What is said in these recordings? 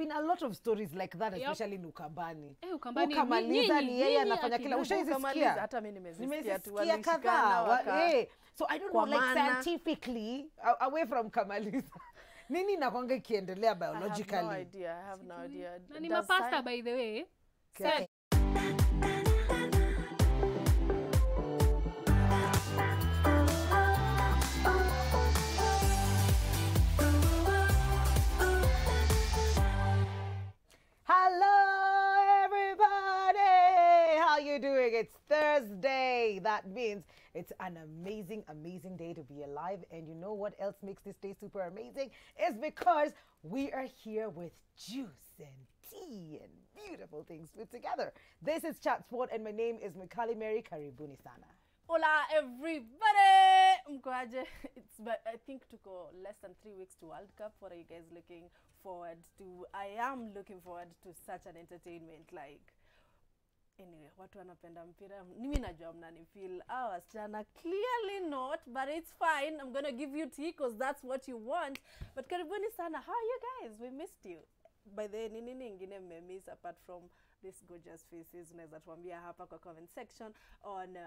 been a lot of stories like that, especially in Ukambani. Ukambani. Ukamaliza ni yeye anafanya kila. Ushaisikia? Hata mimi nimesikia tu kadhaa. So I don't know, like scientifically, away from Kamaliza. Nini nakwanga ikiendelea biologically? I have no idea. Na ni mapasta by the way. Okay. Hello everybody, how you doing? It's Thursday. That means it's an amazing day to be alive. And you know what else makes this day super amazing? Is because we are here with juice and tea and beautiful things put together. This is Chat Sport and my name is Mikali Mary. Karibuni sana. Hola everybody! Mkwaje. I think tuko less than 3 weeks to World Cup. What are you guys looking forward to? I am looking forward to such an entertainment. Like, anyway, watu wanapenda mpira. Mimi najua mnani feel wasichana, clearly not, but it's fine. I'm gonna give you tea because that's what you want. But karibuni sana. How are you guys? We missed you. By the way, nini ingine mmemiss apart from these gorgeous faces? Unaweza tuambia hapa kwa comment section on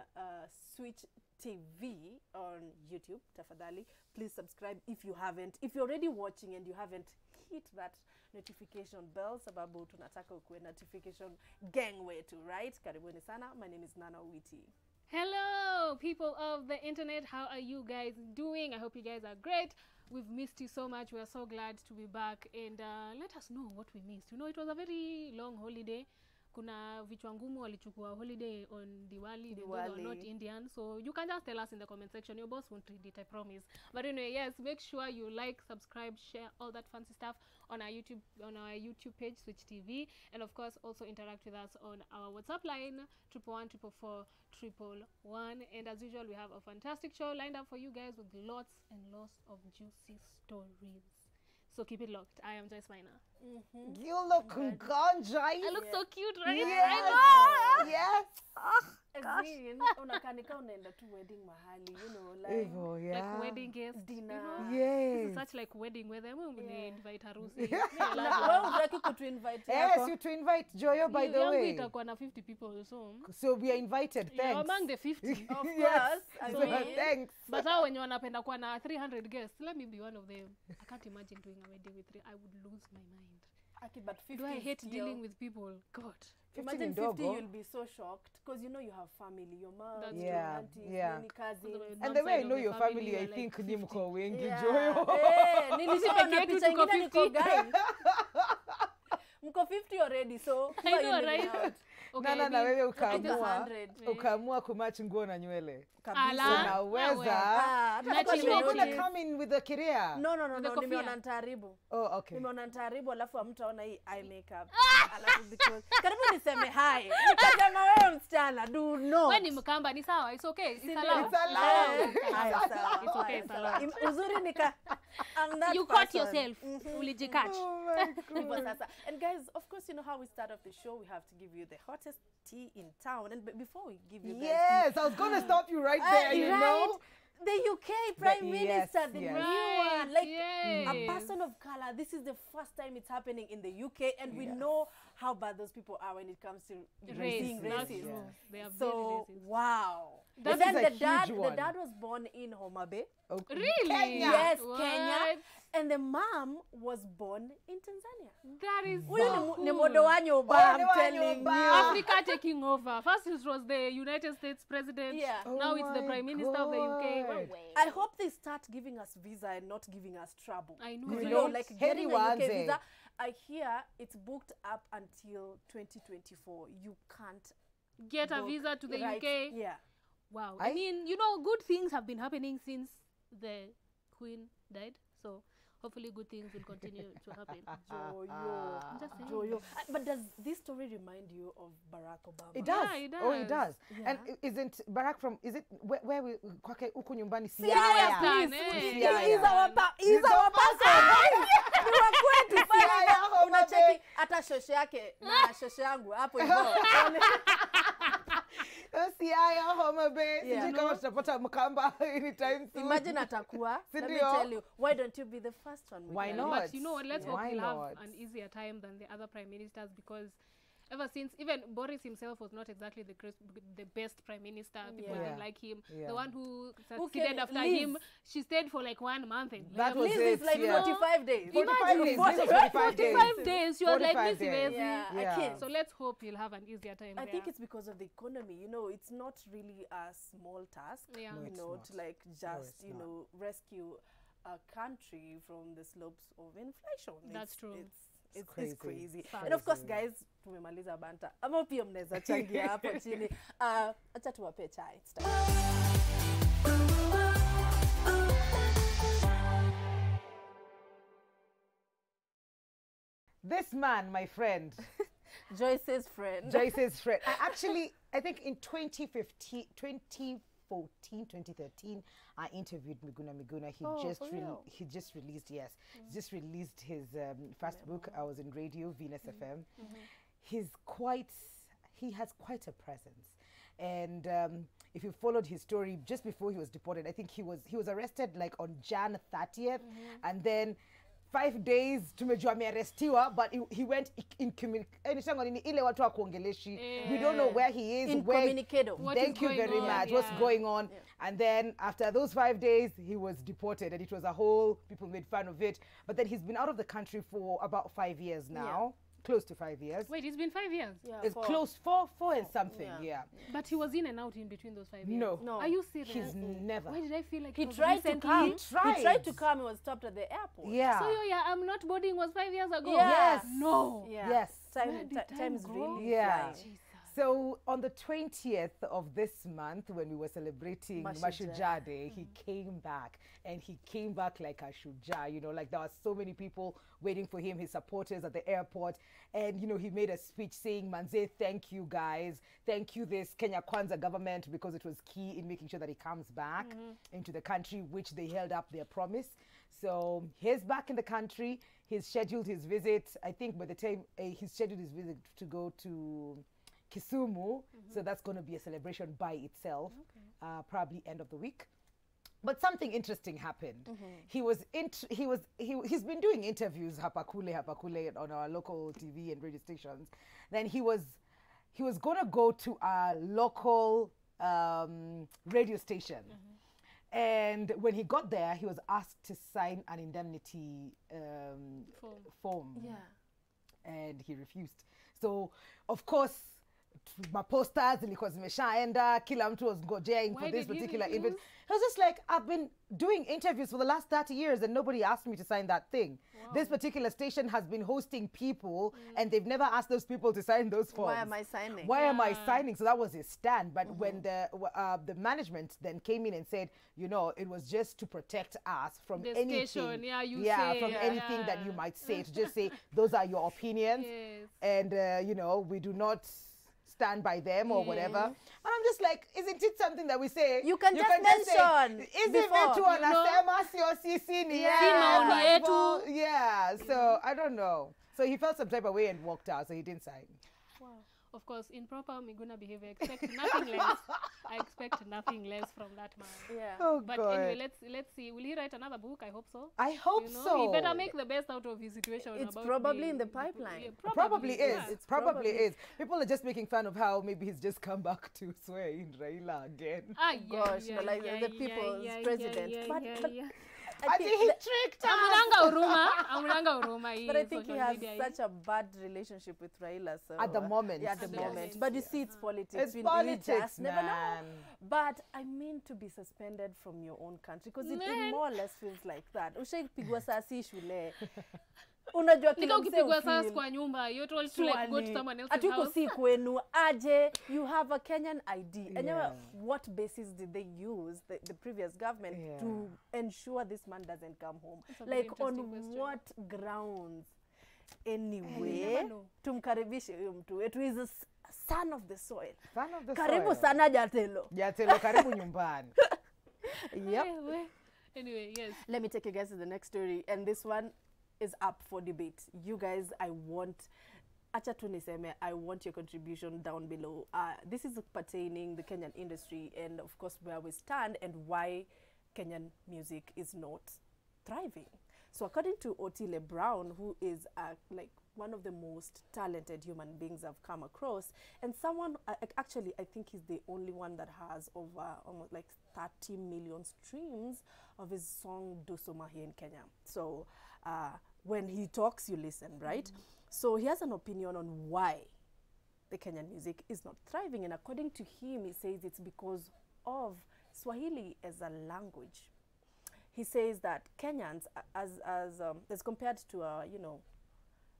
Switch TV on YouTube. Tafadhali, please subscribe if you haven't. If you're already watching and you haven't hit that notification bell, sababu tunataka ukue notification gang wetu, right? Karibuni sana. My name is Nana Witi. Hello, people of the internet. How are you guys doing? I hope you guys are great. We've missed you so much. We are so glad to be back. And let us know what we missed. You know, it was a very long holiday. Kuna vichwa ngumu walichukua holiday on Diwali. They were not Indian. So you can just tell us in the comment section. Your boss won't read it, I promise. But anyway, yes, make sure you like, subscribe, share all that fancy stuff on our YouTube page, Switch TV. And of course, also interact with us on our WhatsApp line, 111-444-111. And as usual, we have a fantastic show lined up for you guys with lots and lots of juicy stories. So keep it locked. I am Joyce Minor. You look ganja. I look so cute, right? Yes. I know. Yes. Unakanika unaenda tu wedding mahali, you know, like, like wedding guest dinner. You know? Yes. This is such like wedding where they invite harusi. Yes, you to invite Joyo, by the way. Itakuwa na 50 people, so we are invited. Thanks. You're among the 50. Of course. Yes. I mean, thanks. But how when you wanapenda kuwa na 300 guests, let me be one of them. I can't imagine doing a wedding with 3. I would lose my mind. Okay, but 50. Do I hate dealing with people? God. Imagine 50, you'll be so shocked because you know you have family, your mom, your aunties, many cousins. And the way I know your family, I think ni mko wengi Joyo. Nilishaona picha ingine niko guy. Mko 50 already, so I know, right? Okay, na wewe ukaamua kumatch nguo na nywele. Unaweza. But you're gonna come in with the career. No, nimeona ntaribu. Oh, okay. Nimeona ntaribu alafu amtaona hii eye makeup. Alafu because karibu niseme hi. Nikasema wewe msichana, do no. Wewe ni mkamba, ni sawa. It's okay. It's allowed. It's allowed. It's okay, it's allowed. Uzuri nika I'm that you caught yourself. Ulijikatch. And guys, of course, you know how we start off the show. We have to give you the hottest tea in town. And before we give you yes, I was going to stop you right there, you know. The UK Prime Minister, the new one, like a person of color. This is the first time it's happening in the UK, and we know how bad those people are when it comes to being racist. They are so very racist. Wow. This then is the dad was born in Homa Bay. Okay. Really? Kenya. Yes, What? Kenya. And the mom was born in Tanzania. That is Cool. I'm telling you. Africa taking over. First it was the United States president. Yeah. Now it's the Prime Minister of the UK. I hope they start giving us visa and not giving us trouble. I know. You know, like getting a UK visa. I hear it's booked up until 2024. You can't get a visa to the UK. Yeah. Wow. I mean, you know, good things have been happening since the Queen died. So hopefully good things will continue to happen. Joyo. But does this story remind you of Barack Obama? It does. Yeah, it does. Oh, it does. Yeah. And isn't Barack from, is it where we, kwake uku nyumbani Siaya, please. He's our person. Ni wa kwetu pale. Unacheki hata shosho yake na shosho yangu hapo hivyo. Siaya, Homa Bay, Yeah. sijui kama tutapata Mkamba anytime soon. Imagine atakuwa. Let me Sindio? tell you, why don't you be the first one? Why Miguel? not? But you know what? Let's hope Why he'll have not? an easier time than the other prime ministers, because ever since, even Boris himself was not exactly the best prime minister. People Yeah. didn't like him. Yeah. The one who came- succeeded after Liz. him, she stayed for like 1 month and That left. was Liz it, is like yeah. 45 days. 45 days. This was 45 45 days. She was like, 45 Miss days. Ivezi. Yeah, I Yeah. can't. So let's hope he'll have an easier time I there. think it's because of the economy. You know, it's not really a small task. Yeah. No, You it's know, not. to like just it's you not. know rescue a country from the slopes of inflation. That's true. It's crazy. crazy. It's And of course, crazy. guys, tumemaliza banta. Ama pia mnaweza changia hapo chini. Acha tuwape chai. It's time. This man, my friend, Joyce's friend. Joyce's friend. I think in 2015, 2014, 2013, I interviewed Miguna Miguna. He just released, he just released his first book. I was in radio, Venus FM. He has quite a presence. And if you followed his story, just before he was deported, I think he was arrested like on Jan 30th, and then 5 days tumejua amearestiwa, but he went ile watu wa kuongeleshi. We don't know where he is. Incommunicado. Thank you very much. What's going on? And then after those 5 days, he was deported, and it was a whole, people made fun of it. But then he's been out of the country for about 5 years now. Close to 5 years. Wait, it's been 5 years? Yeah, It's for- close, four and something, Yeah. But he was in and out in between those 5 years? No. Are you serious? He's never. Why did I feel like He it was tried to recently? come. He He tried tried. to come. He was stopped at the airport. Yeah. So I'm not boarding was 5 years ago? Yeah. Yes. No. Yeah. Yes. Where did time Time's go? really Yeah. flying. Jesus. So on the 20th of this month, when we were celebrating Mashujaa Day, he came back, and he came back like a shuja. You know, like there were so many people waiting for him, his supporters at the airport, and you know, he made a speech saying, "Manze, thank you guys, thank you this Kenya Kwanza government, because it was key in making sure that he comes back into the country, which they held up their promise." So he's back in the country. He's scheduled his visit. I think by the time he's scheduled his visit to go to Kisumu, so that's going to be a celebration by itself, probably end of the week. But something interesting happened. He's been doing interviews hapakule on our local TV and radio stations. Then he was going to go to a local radio station. And when he got there, he was asked to sign an indemnity form. Yeah. And he refused. So, of course, maposters zilikuwa zimeshaenda, kila mtu was ngojea for this particular event. I was just like, I've been doing interviews for the last 30 years and nobody asked me to sign that thing. This particular station has been hosting people and they've never asked those people to sign those forms. Why am I signing? Why am I signing? So that was his stand. But when the management then came in and said, you know, it was just to protect us from The anything. station, from anything that you might say. To just say, those are your opinions. Yes. And, you know, we do not stand by them or whatever. And I'm just like, isn't it something that we say? You can just mention Is it before, meant to anasema sio sisi ni Yeah. yeye, Si maoni kwa yetu. hivyo, yeah, so I don't know. So he felt some type of way and walked out, so he didn't sign. Wow. Of course, in proper Miguna behavior, I expect nothing less. I expect nothing less from that man. Yeah. Oh, But God. anyway, let's see. Will he write another book? I hope so. I hope You know, so. he better make the best out of his situation. It's about probably in the pipeline. Yeah, Probably is. yeah. It's probably is. People are just making fun of how maybe he's just come back to swear in Raila again. Ah, Gosh, you know, like the people's president. But I And think he that- tricked us. Amulanga Uruma. But I think he has such a bad relationship with Raila. So At the moment. yeah, at the At the moment. moment, But you see, it's politics. It's We politics, just never know. man. But I mean to be suspended from your own country because it Man. more or less feels like that. Ushaipigwa sasi shule. Unajua kila Nika msee ukipigwa sasa ufeel. kwa nyumba, you're told to like go to someone else's Ati uko house. si kwenu aje, you have a Kenyan ID. And Yeah. what basis did they use, the previous government, Yeah. to ensure this man doesn't come home? That's a very Like on interesting question. what grounds? You Anyway, never know. tumkaribishe huyo mtu wetu. He is a son of the soil. Son of the Karibu soil. sana Jatelo. Jatelo, karibu nyumbani. Yep. Anyway, yes. Let me take you guys to the next story, and this one is up for debate. You guys, I want acha tu niseme, I want your contribution down below. This is pertaining the Kenyan industry and of course where we stand and why Kenyan music is not thriving. So according to Otile Brown, who is like one of the most talented human beings I've come across, and someone, actually I think he's the only one that has over almost like 30 million streams of his song Dosoma here in Kenya. So when he talks, you listen, right? So he has an opinion on why the Kenyan music is not thriving, and according to him, he says it's because of Swahili as a language. He says that Kenyans, as compared to you know,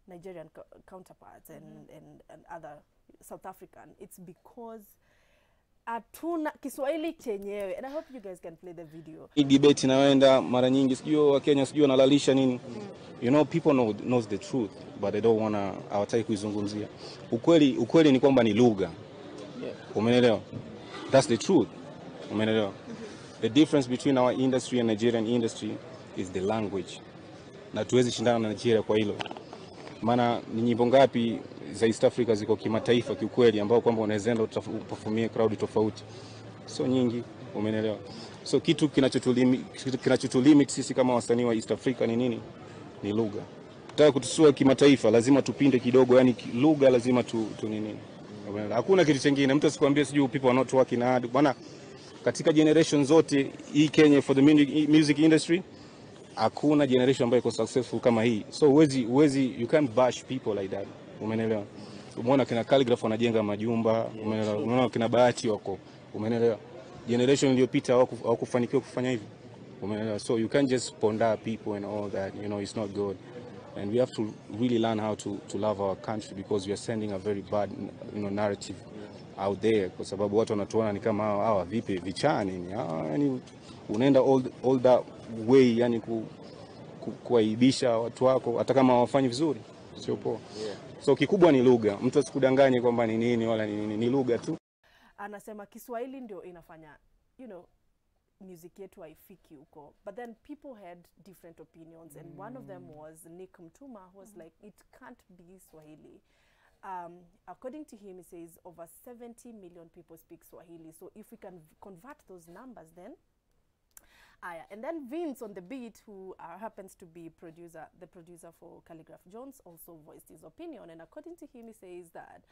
Nigerian counterparts and other South African, it's because hatuna Kiswahili chenyewe. And I hope you guys can play the video. Hii debate inaenda mara nyingi, sijui wa Kenya sijui wanalalisha nini. You know, people knows the truth, but they don't wanna, hawataki kuizungumzia. Ukweli ni kwamba ni lugha. Umeelewa? That's the truth. Umeelewa? The difference between our industry and Nigerian industry is the language. Na tuwezi shindana na Nigeria kwa hilo. Maana ni nyimbo ngapi za East Africa ziko kimataifa kiukweli, ambao kwamba unawezaenda performia crowd tofauti. So nyingi, umeelewa? So kitu kinachotulimit sisi kama wasanii wa East Africa ni nini? Ni lugha. Tutaka kutusua kimataifa lazima tupinde kidogo, yani lugha lazima tu nini. Hakuna kitu kingine. Mtu asikwambie sijui people are not working hard. Bwana, katika generation zote hii Kenya for the music industry, hakuna generation ambayo iko successful kama hii. So uwezi you can't bash people like that. Umeelewa? Umeona kina Calligraph wanajenga majumba, umeelewa? Umeona kina Bahati wako, umeelewa? Generation iliyopita hawakufanikiwa kufanya hivyo. Umeelewa? So you can't just ponda people and all that, you know, it's not good. And we have to really learn how to love our country, because we are sending a very bad, you know, narrative out there, kwa sababu watu wanatuona ni kama hawa vipi vichani, yani unaenda all that way, yani kuaibisha watu wako hata kama hawafanyi vizuri, sio poa. So kikubwa ni lugha. Mtu asikudanganye kwamba ni nini wala ni nini, ni lugha tu. Anasema Kiswahili ndio inafanya, you know, music yetu haifiki huko. But then people had different opinions, and one of them was Nick Mtuma, who was like, it can't be Swahili. According to him, he says over 70 million people speak Swahili. So if we can convert those numbers, then and then Vince on the beat, who happens to be the producer for Calligraph Jones, also voiced his opinion. And according to him, he says that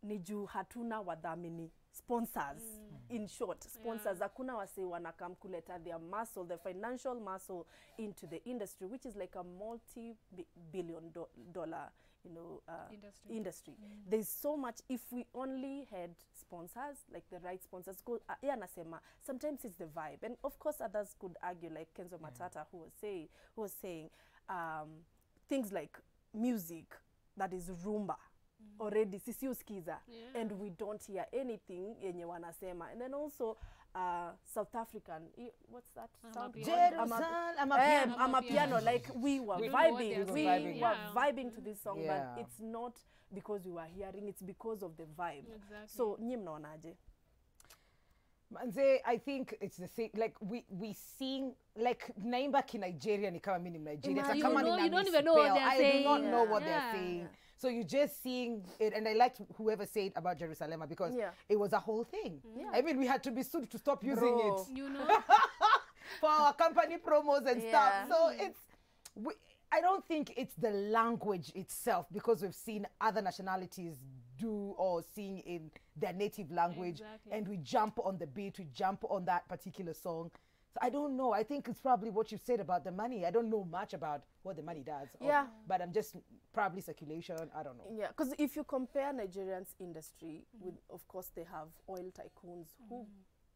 niju hatuna wadhamini, sponsors. In short, sponsors. Hakuna wase wanakam kuleta their muscle, the financial muscle into the industry, which is like a multi-billion dollar, you know, industry. There's so much. If we only had sponsors, like the right sponsors, sometimes it's the vibe. And of course others could argue, like Kenzo Matata, who was saying things like music that is rumba. Already sisi uskiza, and we don't hear anything yenye wanasema. And then also South African, what's that sound? I'm a piano. Like we were vibing to this song, but it's not because we were hearing, it's because of the vibe. Exactly. So nyinyi mnaonaje? Manze, I think it's the same. Like we sing, like naimba ki Nigeria ni kama mimi Nigeria. You don't even know what they're saying. I do not know what they're saying. So you just seeing it, and I liked whoever said about Jerusalem, because it was a whole thing. I mean, we had to be sued to stop using it. You know, for our company promos and stuff. So I don't think it's the language itself, because we've seen other nationalities do or sing in their native language, and we jump on the beat, we jump on that particular song. So I don't know. I think it's probably what you said about the money. I don't know much about what the money does. But I'm just probably speculation. I don't know. Yeah, because if you compare Nigerian's industry with, of course, they have oil tycoons who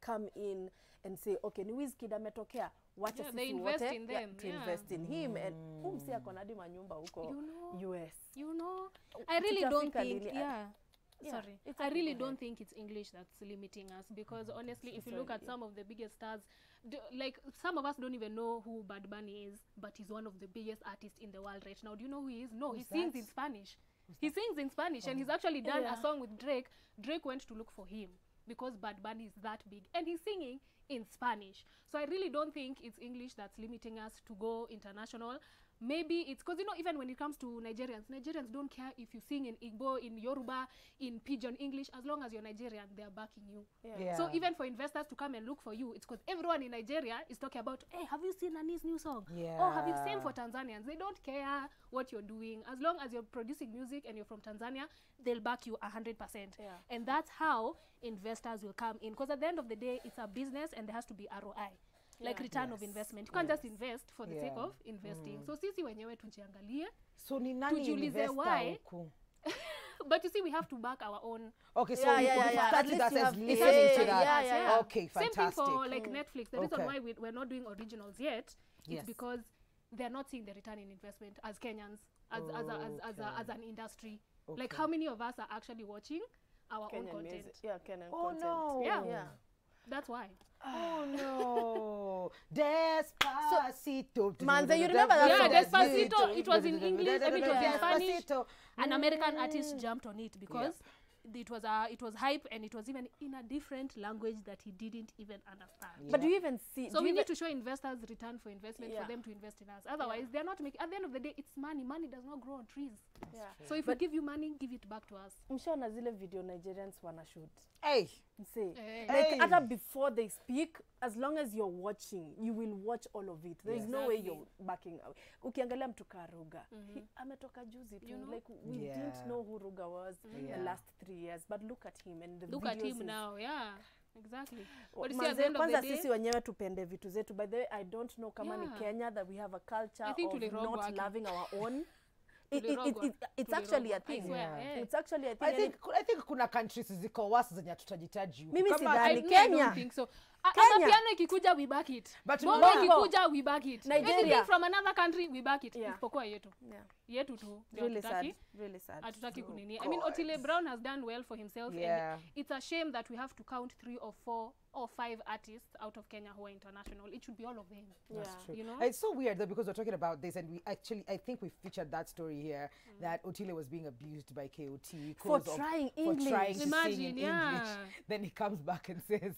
come in and say, okay, ni Wizkid ametokea, wacha sisi they invest wote in them. to invest in him, and umsi akona hadi manyumba huko US. You know, I really don't think, sorry, I really don't think it's English that's limiting us, because honestly, if you look at some of the biggest stars, like some of us don't even know who Bad Bunny is, but he's one of the biggest artists in the world right now. Do you know who he is? No, he sings in Spanish. He sings in Spanish, and he's actually done a song with Drake. Drake went to look for him because Bad Bunny is that big, and he's singing in Spanish. So I really don't think it's English that's limiting us to go international. Maybe it's because, you know, even when it comes to Nigerians don't care if you sing in Igbo, in Yoruba, in Pidgin English. As long as you're Nigerian, they're backing you. Yeah. So even for investors to come and look for you, it's because everyone in Nigeria is talking about, hey, have you seen Nani's new song? Yeah. Oh, have you seen for Tanzanians? They don't care what you're doing. As long as you're producing music and you're from Tanzania, they'll back you 100%. Yeah. And that's how investors will come in. Because at the end of the day, it's a business and there has to be ROI. Like return of investment. You can't just invest for the sake of investing. So sisi wenyewe tujiangalie. So ni nani Tujiulize investor why. huku? But you see, we have to back our own. Okay, so Yeah, you yeah, could yeah. start At with least us you as have- listening yeah, to that. yeah. Okay, Same fantastic. thing for like Netflix. The reason Okay. why we're not doing originals yet Yes. is because they're not seeing the return in investment as Kenyans, as an industry. Like, how many of us are actually watching our own Kenyan content? music. Yeah, Kenyan Oh content. no. Yeah. That's why. Oh no. Despacito. Manze, you remember that Yeah, song? Despacito. It was in English. I mean, it was in Spanish. Despacito. An American artist jumped on it because it was hype, and it was even in a different language that he didn't even understand. But do you even see? So do we you need to show investors return for investment Yeah. for them to invest in us. Otherwise, they're not making. At the end of the day, it's money. Money does not grow on trees. Yeah. So if we give you money, give it back to us. Mshaona zile video Nigerians wanna shoot. Hey. Say, Hey. like Hey. other before they speak, as long as you're watching, you will watch all of it. There is no way you're backing away. Ukiangalia mtu Ruga, he ametoka juzi tu. You know? Like we didn't know who Ruga was the last 3 years, but look at him and the Look at videos him now. Yeah, exactly. But But you see, at the end of the kwanza day, sisi wenyewe tupende vitu zetu. By the way, I don't know kama ni Yeah. Kenya that we have a culture I think of tulirogwa not aki. loving our own. Tulirogwa. It's actually a Tulirogwa. I thing. swear, yeah. It's actually a thing. I think kuna countries ziko worse zenye tutajitaji huku. Mimi Kama- sidhani. I Kenya. don't think so. Kenya. Piano ikikuja, we back it. But Bongo remember- ikikuja, we back it. Nigeria. Anything from another country, we back it. Yeah. Isipokuwa yetu. Yeah. Yetu tu. ndio Really sad. hatutaki. Really sad. Hatutaki kunini. I mean, Otile Brown has done well for himself. Yeah. And it's a shame that we have to count 3 or 4 or 5 artists out of Kenya who are international. It should be all of them. That's true. You know? It's so weird though, because we're talking about this, and I think we featured that story here, that Otile was being abused by KOT For because trying for English. trying to Imagine, sing in yeah. English. Then he comes back and says,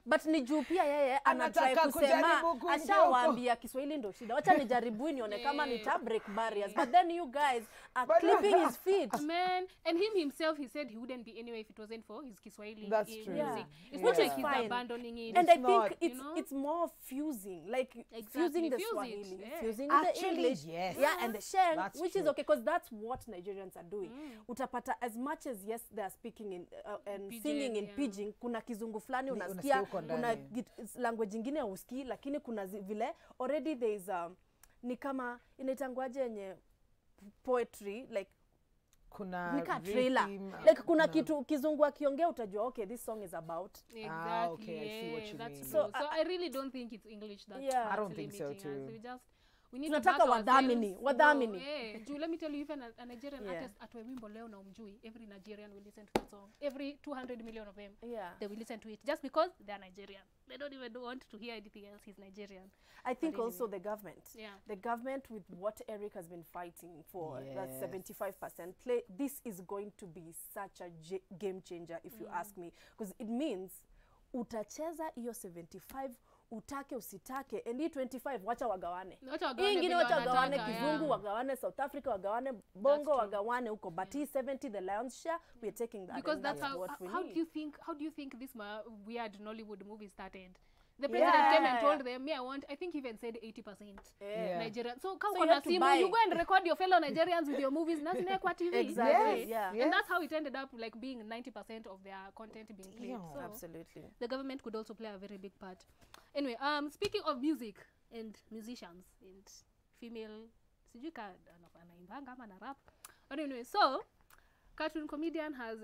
But ni juu pia yeye anatry Anataka kusema kujaribu kuingia ashawaambia Kiswahili ndo shida. Wacha nijaribu nione kama nita break barriers. But then you guys are clipping his feet. Man, and him himself, he said he wouldn't be anyway if it wasn't for his Kiswahili That's music. true. Yeah. It's Which not like is he's fine. abandoning it. And It's I not, think you know? it's more fusing, like Exactly, fusing the fuse it, Swahili, yeah. fusing Actually, the English, yes. yeah, and the Sheng, That's which is true. okay because that's what Nigerians are doing. Utapata as much as yes they are speaking in and Pidgin, singing in yeah. Pidgin, kuna kizungu fulani unasikia unasikia, huko kuna ndani. language ingine usikii, lakini kuna vile already there is ni kama inaitangwaje yenye poetry like kuna nika trailer rhythm, like kuna kitu kizungu akiongea utajua okay this song is about Exactly. okay, I see what yeah, you that's mean. true. So, So I really don't think it's English that's Yeah. I don't actually think so limiting too. us. We need to Tunataka back wadhamini, ourselves. wadhamini. Yeah. Juu, let me tell you, even a Nigerian Yeah. artist atoe wimbo leo na umjui, every Nigerian will listen to that song. Every 200 million of them, yeah. they will listen to it just because they're Nigerian. They don't even want to hear anything else. He's Nigerian. I think But also the government. Yeah. The government with what Eric has been fighting for, that's Yes. 75% play. This is going to be such a game changer if you ask me. Because it means utacheza iyo 75 utake usitake and hii 25 wacha wagawane. Wacha wagawane Hii ingine vile wacha wagawane wanataka, kizungu, yeah. wagawane South Africa, wagawane bongo, true. wagawane huko. But hii 70 the lion's share, we are taking that. Because and that's what we how need. do you think this weird Nollywood movie started? The president came and told them, I think he even said 80% Yeah. Nigerian. So So come you on, have to buy. you go and record your fellow Nigerians with your movies. Nothing kwa TV. Exactly, Yes, yeah. yes. And that's how it ended up like being 90% of their content being played. Yeah. So Absolutely. the government could also play a very big part. Anyway, speaking of music and musicians and female, sijui ka anaimbanga ama na rap. But anyway, so cartoon comedian has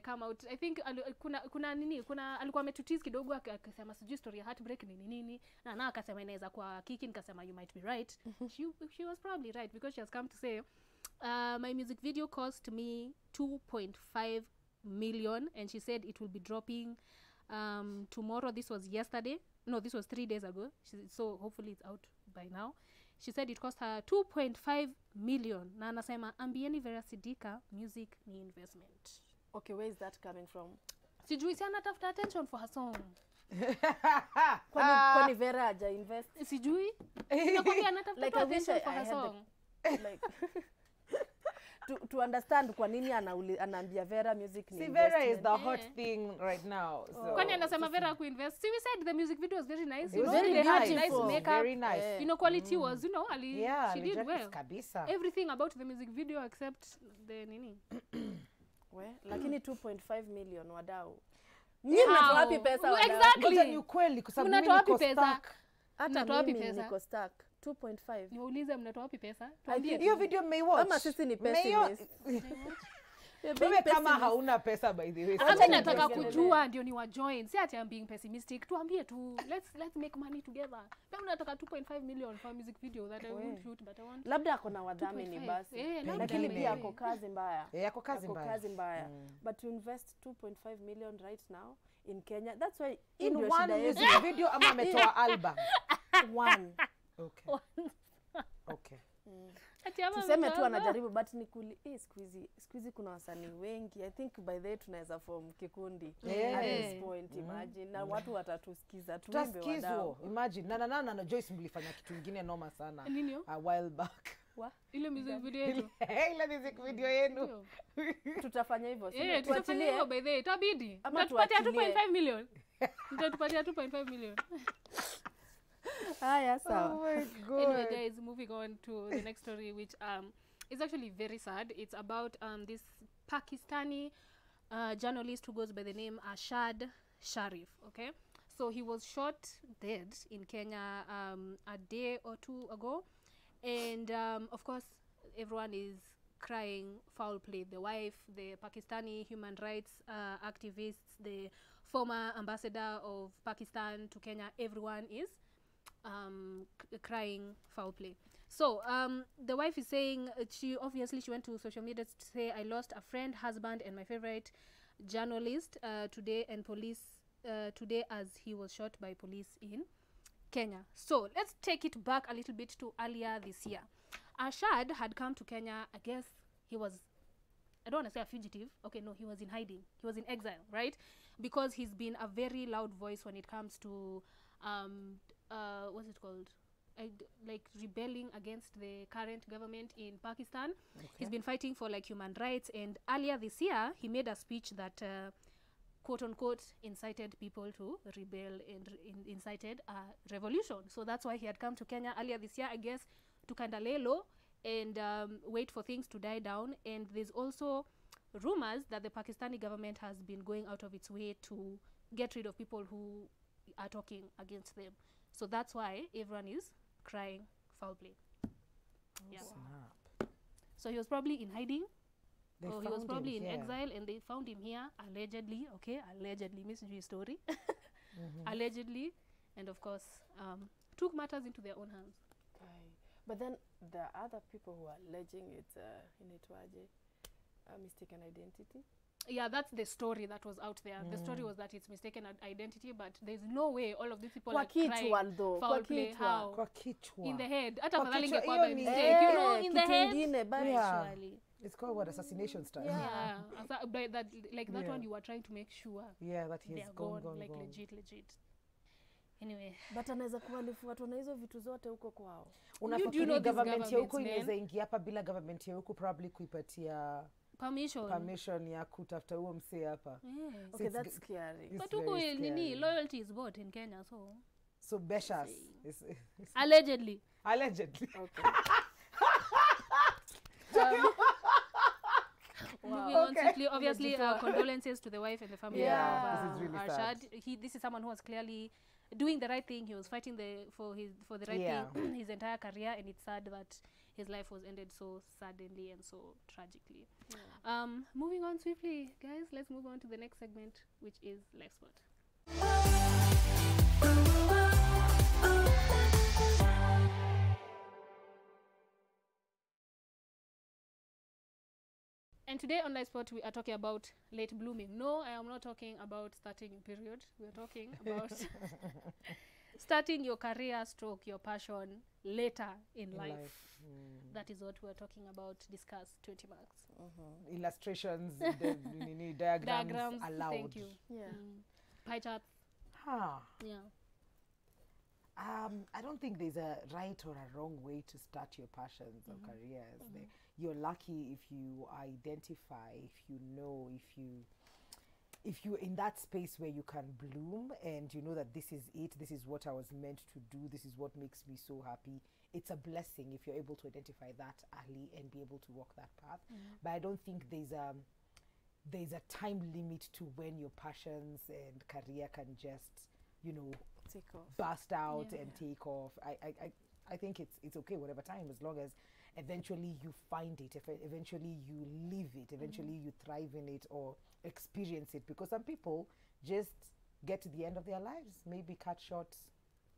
come out. I think alikuwa ametutease kidogo akasema sijui story ya heartbreak nini na akasema inaweza kwa kiki, nikasema you might be right. She was probably right because she has come to say my music video cost me 2.5 million and she said it will be dropping tomorrow. This was yesterday. No, this was 3 days ago. So hopefully it's out by now. She said it cost her 2.5 million. Na anasema ambieni Vera Sidika, music ni investment. Okay, where is that coming from? Sijui si anatafuta attention for her song. Kwani Vera haja invest? Sijui. Nakwambia anatafuta Like I wish attention for I her had song. like to understand kwa nini anaambia Vera music ni See, Vera is investment. the hot thing right now. So Kwani anasema Vera kuinvest. See, we said the music video was very nice. it was very they had beautiful. nice makeup. Very nice. You know, quality was, Yeah, she did well. Kabisa. Everything about the music video except the nini. Lakini 2.5 million wadau. Nyinyi mnatoa wapi pesa wadau? Exactly. Ngoja ni ukweli kwa sababu mimi Mnatoa wapi niko pesa? stuck. Hata Mnatoa wapi mimi pesa? niko stuck. 2.5. Niwaulize mnatoa wapi pesa? Hiyo video mmeiwatch? Kama sisi ni Mmeiwatch? Wewe kama hauna pesa by the way. Mimi nataka kujua ndio ni wa join. Si ati I'm being pessimistic. Tuambie tu. Let's make money together. Kama nataka 2.5 million for a music video that I won't shoot but I want. labda ako na wadhamini 2.5. basi. Labda Lakini ni pia wewe. ako kazi mbaya. Ako kazi mbaya. But to invest 2.5 million right now in Kenya, that's why In ndio one shida yetu. music video ama ametoa album? One. Okay. Okay. Ati ama Tuseme tu mnaanza? anajaribu but ni siku hizi kuna wasanii wengi. I think by the way tunaweza form kikundi at this point, imagine. Na watu watatusikiza tuimbe wadau. Tutasikizwa. Imagine. Na Joyce mlifanya kitu kingine noma sana. Nini hiyo? A while back. Ile music video yetu. Ile music video yenu. Tutafanya hivyo. Tutafanya hiyo by the way. Itabidi. Ama Mtatupatia tuachilie. 2.5 million. Mtatupatia 2.5 million. Haya sawa. Oh my God. Anyway, guys, moving on to the next story, which is actually very sad. It's about this Pakistani journalist who goes by the name Ashad Sharif. Okay, so he was shot dead in Kenya a day or two ago, and of course, everyone is crying foul play. The wife, the Pakistani human rights activists, the former ambassador of Pakistan to Kenya, everyone is crying foul play. So the wife is saying she went to social media to say, I lost a friend, husband, and my favorite journalist today, and police today as he was shot by police in Kenya. So let's take it back a little bit to earlier this year. Ashad had come to Kenya. I guess he was, I don't want to say a fugitive. Okay, no, he was in hiding. He was in exile, right? Because he's been a very loud voice when it comes to what's it called? Like rebelling against the current government in Pakistan. Okay. He's been fighting for like human rights, and earlier this year he made a speech that quote unquote incited people to rebel and incited a revolution. So that's why he had come to Kenya earlier this year, I guess, to kind of lay low and wait for things to die down. And there's also rumors that the Pakistani government has been going out of its way to get rid of people who are talking against them. So that's why everyone is crying foul play. Yeah. Snap. So he was probably in hiding. They Or he was found probably him in here. exile, and they found him here allegedly. Okay, allegedly, Miss G story. Allegedly, and of course took matters into their own hands. But then there are other people who are alleging it's inaitwaje, mistaken identity. Yeah, that's the story that was out there. The story was that it's mistaken identity, but there's no way all of these people Kwa are crying kichwa though, foul kwa play. kichwa. How? Kwa kichwa. In the head. Hata Kwa afadhali kichwa, ingekuwa hiyo by ni- mistake. You know, in the kitu head. ingine, but Yeah. Surely. It's called what? Assassination style. Yeah. But that, like that Yeah. one, you were trying to make sure Yeah, that they he's are gone, gone, like gone. legit. Anyway. but anaweza kualifuatwa na hizo vitu zote huko kwao. do you Unafikiri know these government ya huku governments, inaweza ingia hapa bila government ya huku probably kuipatia permission ya kutafuta huo msee hapa? Yes. Okay, it's that's g- scary. It's But huku very nini, scary. loyalty is bought in Kenya, so So Beshas is allegedly. allegedly. Okay. Moving on Okay. swiftly, obviously, condolences to the wife and the family Yeah. of This is really Arshad. sad. This is someone who was clearly doing the right thing. He was fighting for the right Yeah. thing his entire career, and it's sad that his life was ended so suddenly and so tragically. Moving on swiftly, guys, let's move on to the next segment, which is Life Spot. And today on Life Spot, we are talking about late blooming. No, I am not talking about starting your period. We are talking about starting your career stroke, your passion later in life. That is what we are talking about. Discuss 20 marks. Illustrations, diagrams allowed. Thank you. Yeah. Pie charts. Huh. Yeah. I don't think there's a right or a wrong way to start your passions or careers. You're lucky if you identify, if you know, if you're in that space where you can bloom and you know that this is it, this is what I was meant to do, this is what makes me so happy. It's a blessing if you're able to identify that early and be able to walk that path. But I don't think there's a time limit to when your passions and career can just, Take off. burst out Yeah. and take off. I think it's okay whatever time, as long as eventually you find it, eventually you live it, eventually you thrive in it or experience it. Because some people just get to the end of their lives, maybe cut short,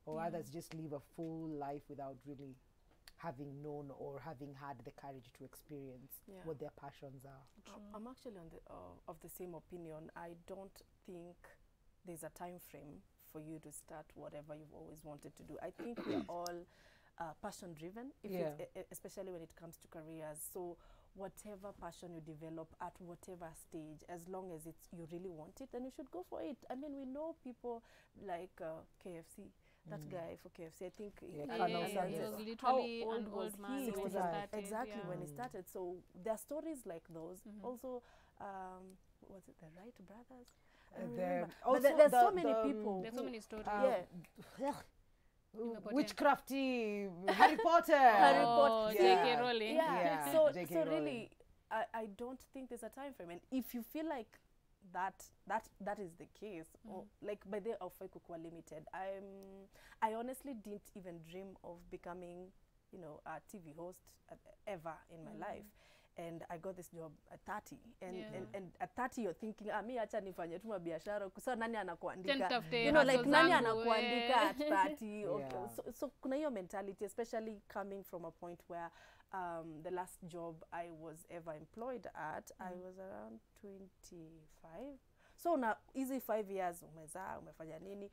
or others just live a full life without really having known or having had the courage to experience what their passions are. I'm actually on the of the same opinion. I don't think there's a time frame for you to start whatever you've always wanted to do. I think we're all passion driven, especially when it comes to careers. So whatever passion you develop at whatever stage, as long as you really want it, then you should go for it. I mean, we know people like KFC. That guy for KFC, I think He was literally how an old was old man he? when he was started. Exactly, Yeah. when he started. So there are stories like those. Also, was it the Wright brothers? I don't remember. But there's so many people. There's so many stories. Witchcrafty Harry Potter. Harry Oh, Potter. J.K. Rowling. Yeah. So J.K. so Rowling. really, I don't think there's a time frame. And if you feel like that is the case, or like by the of Kukua Limited, I honestly didn't even dream of becoming, a TV host ever in my life. And I got this job at 30. And at 30 you're thinking, mi acha nifanye tu biashara, kusa nani anakuandika? Like nani anakuandika at 30? Okay. So kuna hiyo mentality, especially coming from a point where the last job I was ever employed at, I was around 25. So na easy 5 years umezaa, umefanya nini?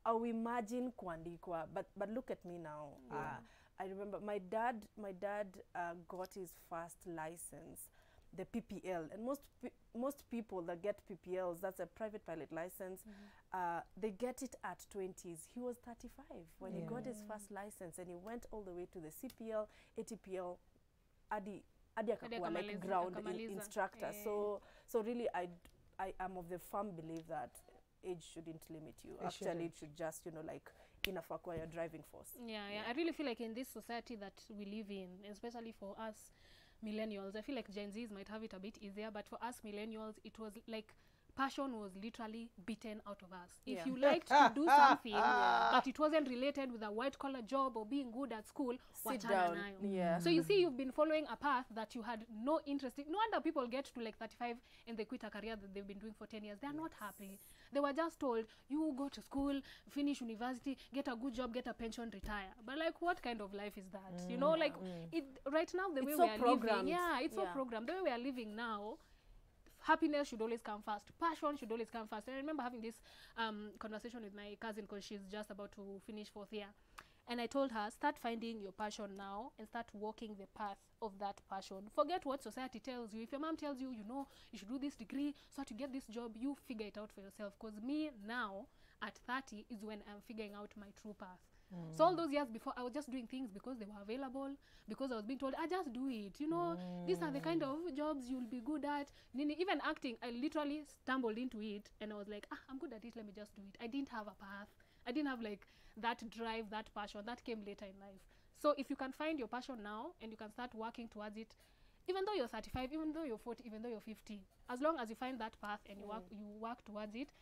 I imagine kuandikwa, but look at me now. I remember my dad got his first license, the PPL, and most people that get PPLs, that's a private pilot license, they get it at 20s. He was 35 when he got his first license, and he went all the way to the CPL, ATPL, adi akakuwa like ground instructor. So really, I am of the firm belief that age shouldn't limit you. Actually, it should just, like, inafaa kuwa your driving force. Yeah. I really feel like in this society that we live in, especially for us millennials, I feel like Gen Zs might have it a bit easier, but for us millennials, it was like passion was literally beaten out of us. If you liked to do something, but it wasn't related with a white-collar job or being good at school, Sit down. So you see, you've been following a path that you had no interest in. No wonder people get to like 35 and they quit a career that they've been doing for 10 years. They're not happy. They were just told, you go to school, finish university, get a good job, get a pension, retire. But like, what kind of life is that? It right now, the way we are living, it's so programmed. The way we are living now, happiness should always come first. Passion should always come first. And I remember having this conversation with my cousin because she's just about to finish 4th year. And I told her, start finding your passion now and start walking the path of that passion. Forget what society tells you. If your mom tells you, you should do this degree so to get this job, you figure it out for yourself. Because me now, at 30, is when I'm figuring out my true path. So all those years before, I was just doing things because they were available, because I was being told, just do it. These are the kind of jobs you'll be good at. Even acting, I literally stumbled into it and I was like, I'm good at it, let me just do it. I didn't have a path. I didn't have like that drive, that passion. That came later in life. So if you can find your passion now and you can start working towards it, even though you're 35, even though you're 40, even though you're 50, as long as you find that path and you work towards it,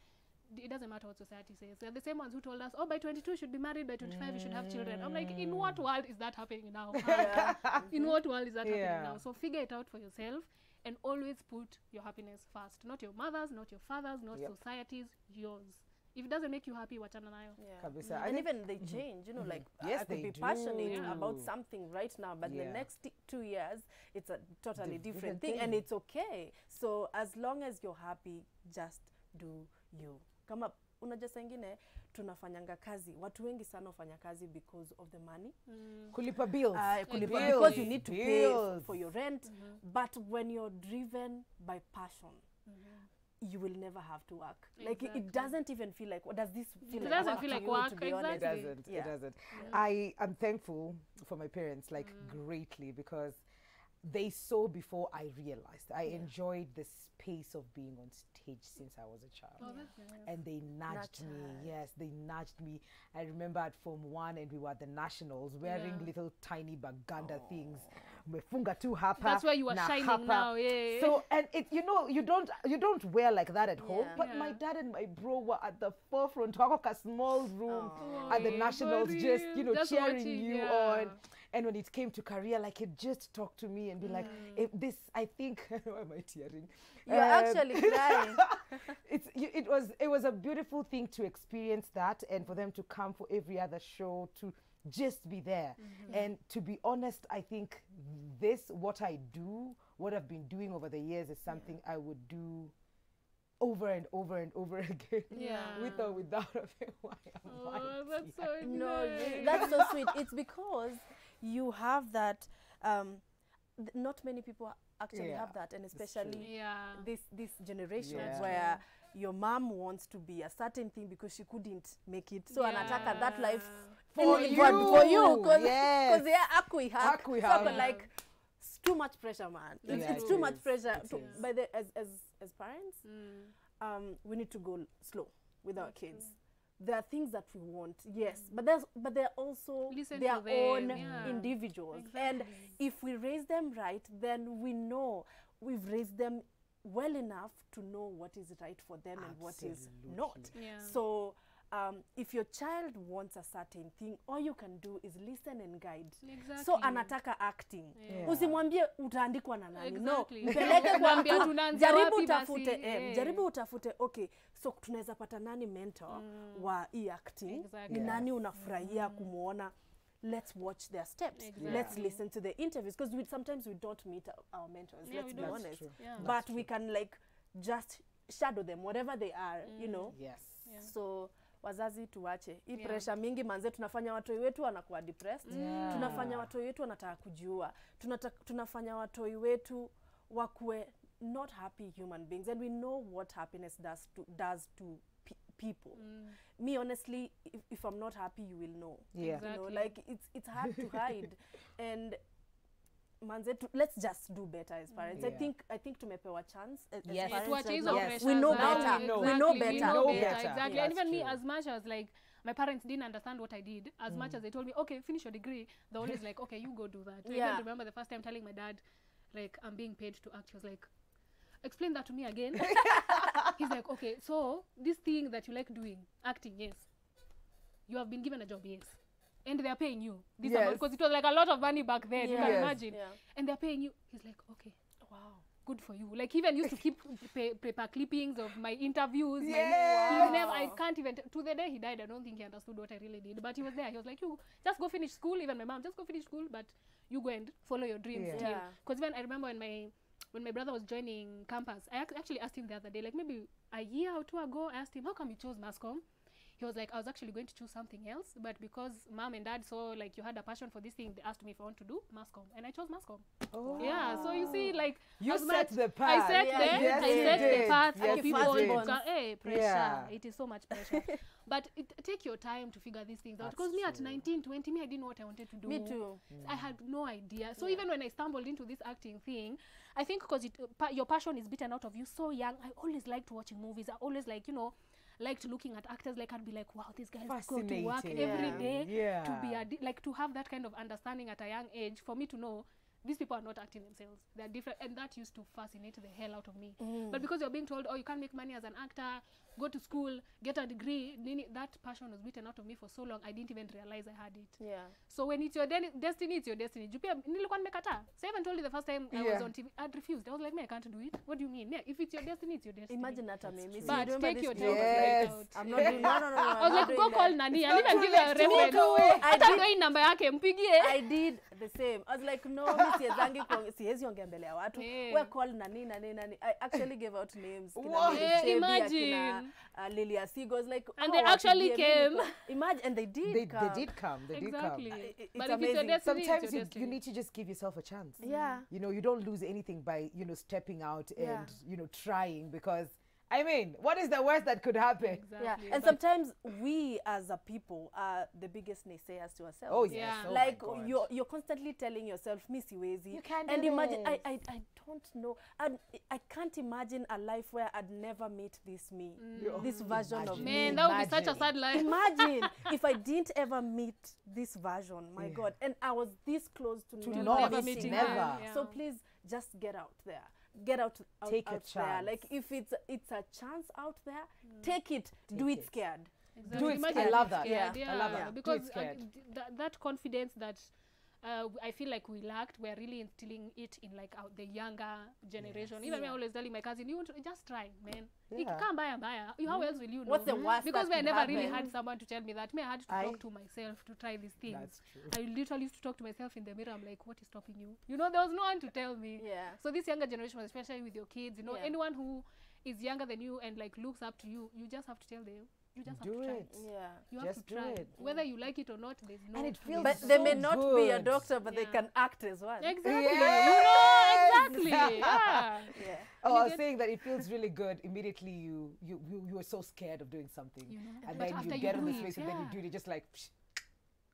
it doesn't matter what society says. They're the same ones who told us, by 22 you should be married, by 25 you should have children. I'm like, in what world is that happening now? In what world is that happening now? So figure it out for yourself and always put your happiness first. Not your mother's, not your father's, not society's, yours. If it doesn't make you happy, wachana nayo. And even they change, like Yes, I could be do. passionate about something right now, but the next 2 years, it's a totally different thing. And it's okay. So as long as you're happy, just do you. Kama unajua saa ingine tunafanyanga kazi, watu wengi sana hufanya kazi because of the money. Kulipa bills. Because you need to pay for your rent. But when you're driven by passion, you will never have to work. Like Exactly. it doesn't even feel like, what does this feel It like? doesn't work feel to like you, work, to be honest? It exactly. doesn't. Yeah. It doesn't. Yeah. I am thankful for my parents, like greatly, because they saw before I realized. I enjoyed the space of being on stage since I was a child. Oh, that's nice. And they nudged me. Nurtured. Yes, they nudged me. I remember at Form 1 and we were at the Nationals wearing Yeah. little tiny baganda things. Mefunga tu hapa. That's where you are na shining hapa. now, yeah. So, and it, you know, you don't wear like that at home, Yeah. but my Yeah. dad and my bro were at the forefront, a small room at the Oh, Nationals, buddy. just, you know, Just cheering watching, you yeah. on. And when it came to career, like, he'd just talk to me and be like, if this, I think, why am I tearing? You're actually crying. It was a beautiful thing to experience that, and for them to come for every other show, to just be there. And to be honest, I think what I do, what I've been doing over the years, is something I would do over and over and over again, Yeah. with or without a why am I Oh, that's so tearing? No, nice. that's so sweet. It's because you have that. Not many people actually Yeah, have that, and true. especially Yeah. this generation Yeah. where your mom wants to be a certain thing because she couldn't make it, so anataka that life For for you. you, because Yes. yeah, akui hack. Akui So hack. but like it's too much pressure, man. That's It's it too much is. pressure. It To, is. by the as parents, we need to go slow with our kids. There are things that we want, yes, but they're also Listen their to them, own yeah. individuals. And if we raise them right, then we know we've raised them well enough to know what is right for them and what is not. Yeah. So if your child wants a certain thing, all you can do is listen and guide. Exactly. So anataka acting. Yeah. Usimwambie utaandikwa na nani. Exactly. No, mpeleke kwa Mwambie mtu. tunaanza Jaribu wapi utafute, basi, jaribu utafute, okay, so tunaweza pata nani mentor wa hii acting. Exactly. Ni nani unafurahia kumuona. Let's watch their steps. Exactly. Let's listen to the interviews, because sometimes we don't meet our mentors, Yeah, let's we be don't. honest. Yeah. But we can like just shadow them, whatever they are, you know. Yes. Yeah. So wazazi tuache hii Yeah. pressure mingi manze, tunafanya watoi wetu wanakuwa depressed. Yeah. Tunafanya watoi wetu wanataka kujiua. Tunafanya watoi wetu wakuwe not happy human beings, and we know what happiness does to people. Me honestly, if I'm not happy, you will know. Yeah. You know, Exactly. like it's hard to hide. And manze, let's just do better as parents. Yeah. I think tumepewa chance as Yes. parents Tuache right hizo now. Yes. We know pressures, better. know. We know Exactly, better. know better, better. exactly. Yeah, And even that's me, true. as much as like my parents didn't understand what I did, as much as they told me, okay, finish your degree, they're always like, okay, you go do that. I Yeah. can remember the first time telling my dad, like, I'm being paid to act. He was like, explain that to me again. He's like, okay, so this thing that you like doing, acting, yes. You have been given a job, yes. And they're paying you this Yes. amount, because it was like a lot of money back then, you Yeah. can Yes. imagine. Yeah. And they're paying you. He's like, okay, Wow. good for you. Like, he even used to keep paper clippings of my interviews. Yeah. He's never, I can't even, to the day he died, I don't think he understood what I really did. But he was there. He was like, you just go finish school. Even my mom, just go finish school, but you go and follow your dreams Yeah. still. Yeah. Because even I remember when my brother was joining campus, I actually asked him the other day, like maybe a year or two ago, I asked him, how come you chose mass comm? He was like, I was actually going to choose something else, but because mom and dad saw like you had a passion for this thing, they asked me if I want to do mass comm, and I chose mass comm. Oh. Yeah, so you see, like, You as set much- the I path. set Yeah, the yes, I you set did. the path Yes, for you people did. to go, hey, pressure. Yeah. It is so much pressure. But take your time to figure these things out. That's Because me at true. 19, 20, I didn't know what I wanted to do. Me too. I had no idea. So even when I stumbled into this acting thing, I think because your passion is beaten out of you so young, I always liked watching movies. I always liked looking at actors. Like, I'd be like, wow, these guys go to work Fascinating. every day Yeah. to be like to have that kind of understanding at a young age, for me to know these people are not acting themselves. They're different. And that used to fascinate the hell out of me. But because you're being told, oh, you can't make money as an actor, go to school, get a degree, that passion was beaten out of me for so long, I didn't even realize I had it. Yeah. So when it's your destiny, it's your destiny. Jupia, nilikuwa nimekataa. So I even told you the first time I was on TV, I'd refused. I was like, I can't do it. What do you mean? Yeah, if it's your destiny, it's your destiny. Imagine that a meme. But take your time to Yes. figure it out. I'm not doing, no. I was like, go call Nani. I'll even give you a reference. I Hata did- ndio hii namba yake mpigie. I did the same. I was like, no, siwezi ongea mbele ya watu. Yeah. We call nani. I actually gave out names. Kina Wow. Lily Yeah, Chebi, imagine. akina, Lilia Sigo. I was like, And oh, they actually wapigie came. mimi. Imagine, and they did They come. did come. They Exactly. did come. It's But if it's your amazing. destiny, Sometimes it's your you destiny. need to just give yourself a chance. Yeah. You know, you don't lose anything by, stepping out Yeah. and, trying, because I mean, what is the worst that could happen? Exactly. Yeah, and But sometimes we as a people are the biggest naysayers to ourselves. Oh, yes. Yeah. Oh, Like my God. you're constantly telling yourself, Miss Iwezi. You can't And do imagine, this. I don't know. I can't imagine a life where I'd never meet this me, this version of Imagine. me. man, that would be such a Imagine. sad life. Imagine if I didn't ever meet this version, my Yeah. God. And I was this close to To never not never meeting meeting never. her. her, yeah. So please just get out there. Get out, Take a out there. chance. Like if it's a chance out there, take it. Do Take it it. scared. Exactly. Do it. Imagine I being love that. scared, Yeah, I love that. Do it Because scared. that confidence that I feel like we lacked, we're really instilling it in like the younger generation. Yes. Even me, I Yeah. always telling my cousin, you want to just try, man. You Yeah. can't buy a buyer. How else will you know? What's the worst Because that I could never really happen? had someone to tell me that. Me, I had to I- talk to myself to try these things. That's true. I literally used to talk to myself in the mirror. I'm like, what is stopping you? You know, there was no one to tell me. Yeah. So this younger generation, especially with your kids, you know, Yeah. anyone who is younger than you and like looks up to you, you just have to tell them. You just have Do to try. it. Yeah. You have Just to do try. it. Whether you like it or not, there's no. And it feels But so they may not be a good. doctor, but they Yeah. can act as well. Exactly. Yes. You know, exactly. Yeah. Yeah. Oh, I you was get- saying that it feels really good. Immediately you were so scared of doing something. You know, And but then after you get on the do space it, and then you yeah. do it, you're just like, psh,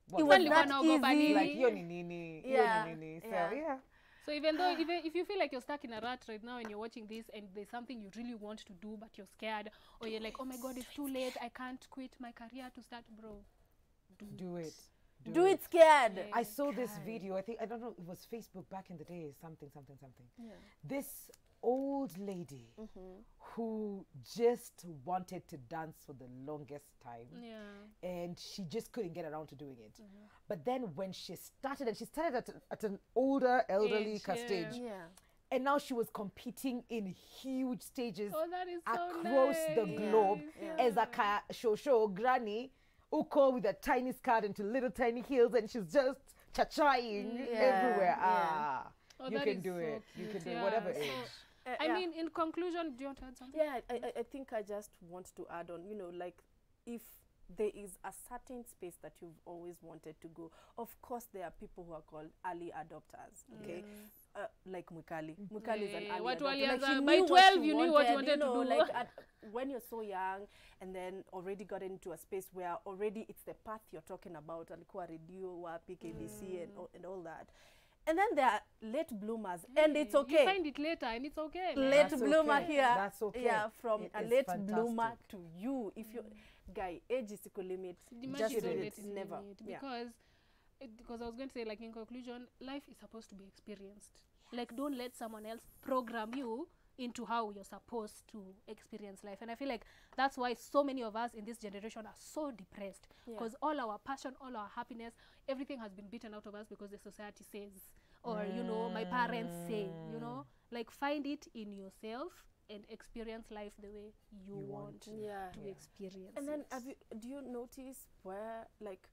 It what was the Only that one I'll go easy. bunny. like, yoni nini, Yeah. yoni nini. So, Yeah. yeah. So even though if you feel like you're stuck in a rut right now and you're watching this and there's something you really want to do but you're scared or you're like, oh my God, it's too late, I can't quit my career to start, bro. Do it. Do it scared. Yeah. I saw this video. I don't know. It was Facebook back in the day. Something. Yeah. This old lady Mm-hmm. who just wanted to dance for the longest time, Yeah. and she just couldn't get around to doing it. Mm-hmm. But then when she started, and she started at an older elderly Age, yeah. stage, Yeah. and now she was competing in huge stages Oh, that is so across the nice. globe Yeah. as a show granny uko with a tiny skirt into little tiny heels, and she's just cha-chaing Yeah, everywhere. yeah. Ah, Oh, you that can is do so it. You cute, can do it, yeah. whatever So, age. I Yeah. mean, in conclusion, do you want to add something? Yeah, I think I just want to add on, like if there is a certain space that you've always wanted to go, of course there are people who are called early adopters, okay? Like Mwikali. Mwikali is an Yeah, early what adopter. earlier Like, she than- knew by what 12 she you knew what you wanted to know, do. Like when you're so young and then already got into a space where already it's the path you're talking about, alikuwa radio, wapi, KBC and all that. And then there are late bloomers, and it's You okay. find it later and it's okay. man. Late That's bloomer okay. here. That's okay. Yeah, from It a is late fantastic. bloomer to you. If you guy, age is equal limit. Demand Just is do not it. let it Never. limit, Yeah. because I was going to say, like, in conclusion, life is supposed to be experienced. Like, don't let someone else program you into how you're supposed to experience life. And I feel like that's why so many of us in this generation are so depressed, Yeah. because all our passion, all our happiness, everything has been beaten out of us because the society says, or you know, my parents say, you know, like, find it in yourself and experience life the way you want to Yeah. experience And then it. do you notice where like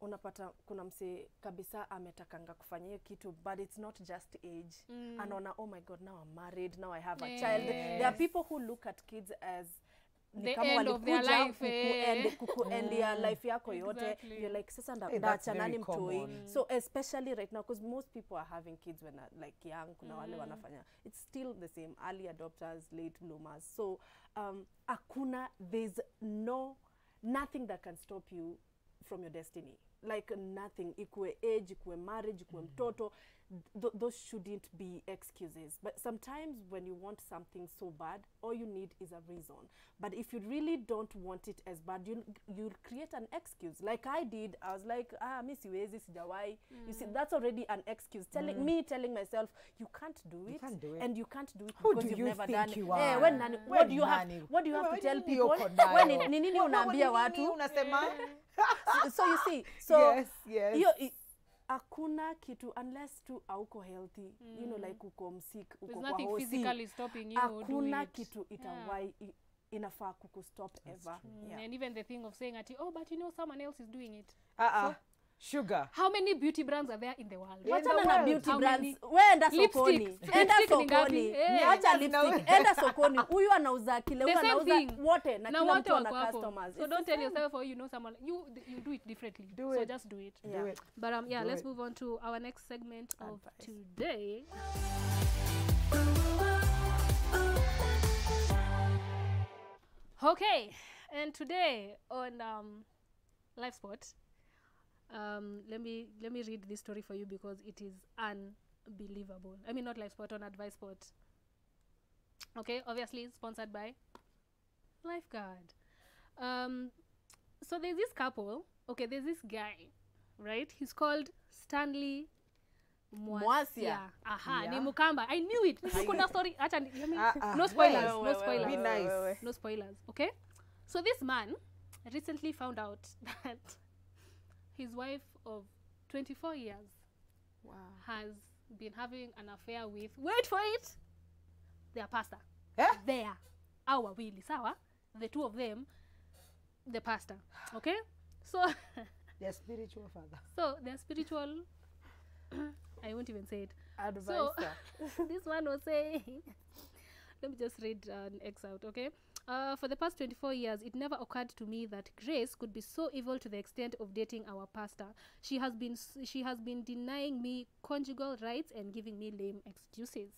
unapata kuna mse kabisa ametakanga kufanya hiyo kitu, but it's not just age. Anaona, oh my God, now I'm married, now I have a child. There are people who look at kids as ni The kama end of their walikuja life, kukuendia life yako yote. Exactly. You're like, sasa Hey, that's ndaachana very nani mtoi. common. So especially right now, because most people are having kids when they're like young, kuna wale wanafanya. It's still the same, early adopters, late bloomers. So there's nothing that can stop you from your destiny. Like nothing. Ikue age, ikue marriage, ikue mtoto. Those shouldn't be excuses. But sometimes when you want something so bad, all you need is a reason. But if you really don't want it as bad, you'll create an excuse. Like I did. I was like, mi siwezi, sijawai. You see, that's already an excuse. Telling myself, you can't do it. You can't do it. And you can't do it Who because do you've you never think done it. you Eh, are? when nani, When what do you have? nani? What do you have to Wewe tell nini people? uko nayo? When ni nini Wewe unaambia nini watu? unasema? So you see, so Yes. hakuna kitu unless tu auko healthy, you know, like uko msick, uko There's kwa nothing hosi, physically stopping you. hakuna do it. kitu itawai inafaa kukustop ever. Yeah. And even the thing of saying, oh, but you know, someone else is doing it. Sugar. How many beauty brands are there in the world? Yeah, Wachana the na world. beauty How brands. many? Weenda Lipstick. sokoni. Enda Lipstick ni ngapi? sokoni. Eh. Wacha No. lipstick. Enda sokoni. Huyu anauza kile, huyu The same anauza thing. wote na Na kila wote mtu ana wako hapo. customers. So It's don't the tell same. yourself, or you know someone, you do it differently. Do So it. just do it. Do Yeah. it. But yeah, Do let's it. move on to our next segment of Advice. today. Okay, and today on Live Spot, let me read this story for you because it is unbelievable. I mean, not Live Spot, on Advice Spot. Okay, obviously sponsored by Lifeguard. So there's this couple. Okay, there's this guy, right? He's called Stanley Mwasia. Aha, ni Mukamba. I knew it. Kuna story. Acha, let me, no spoilers. No spoilers. Be nice. No spoilers. Okay. So this man recently found out that his wife of 24 years has been having an affair with, wait for it, their pastor. There. Our Willie, sawa? The two of them, the pastor. Okay? So Their spiritual father. so their spiritual I won't even say it. Advisor. So this one was saying, let me just read an excerpt, okay? For the past 24 years, it never occurred to me that Grace could be so evil to the extent of dating our pastor. She has been denying me conjugal rights and giving me lame excuses.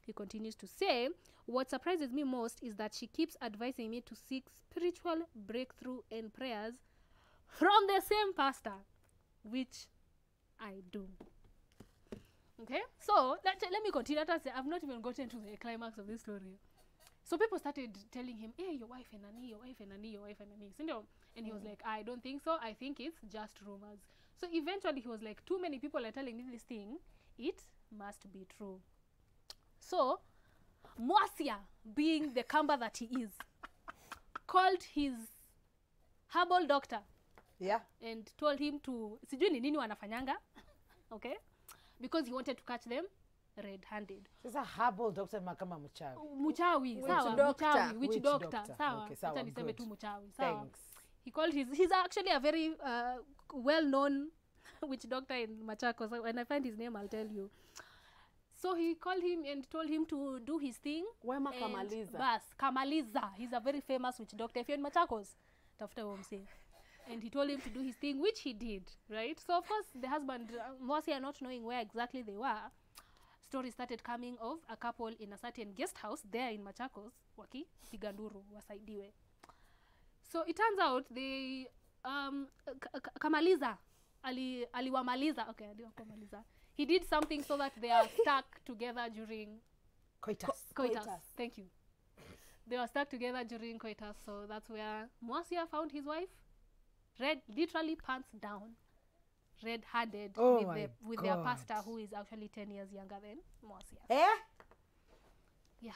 He continues to say, what surprises me most is that she keeps advising me to seek spiritual breakthrough and prayers from the same pastor, which I do. Okay, so let me continue. I've not even gotten to the climax of this story. So people started telling him, hey, your wife and Nani, your wife and Nani, your wife and Nani. And he was like, I don't think so. I think it's just rumors. So eventually he was like, too many people are telling me this thing. It must be true. So Mwasia, being the Kamba that he is, called his herbal doctor and told him to, sijui ni nini wanafanyanga, okay? Because he wanted to catch them red-handed. Sasa herbal doctor makama mchawi. Muchawi, sawa, muchawi, witch doctor, sawa. Okay, sawa, Acha niseme good. tu muchawi, sawa. Thanks. He called he's actually a very well-known witch doctor in Machakos. When I find his name, I'll tell you. So he called him and told him to do his thing. Wema and Kamaliza. Bas, Kamaliza. He's a very famous witch doctor. If you're in Machakos, tafuta umse. And he told him to do his thing, which he did, right? So, of course, the husband, Mwasia, not knowing where exactly they were, stories started coming of a couple in a certain guest house there in Machakos, Waki, Piganduru, Wasaidiwe. So, it turns out they, Kamaliza, aliwamaliza, okay, aliwamaliza. He did something so that they are stuck together during Coitus. coitus. Thank you. They were stuck together during coitus, so that's where Mwasia found his wife, literally pants down, red-handed, with their pastor, who is actually 10 years younger than Mwasia. Yeah.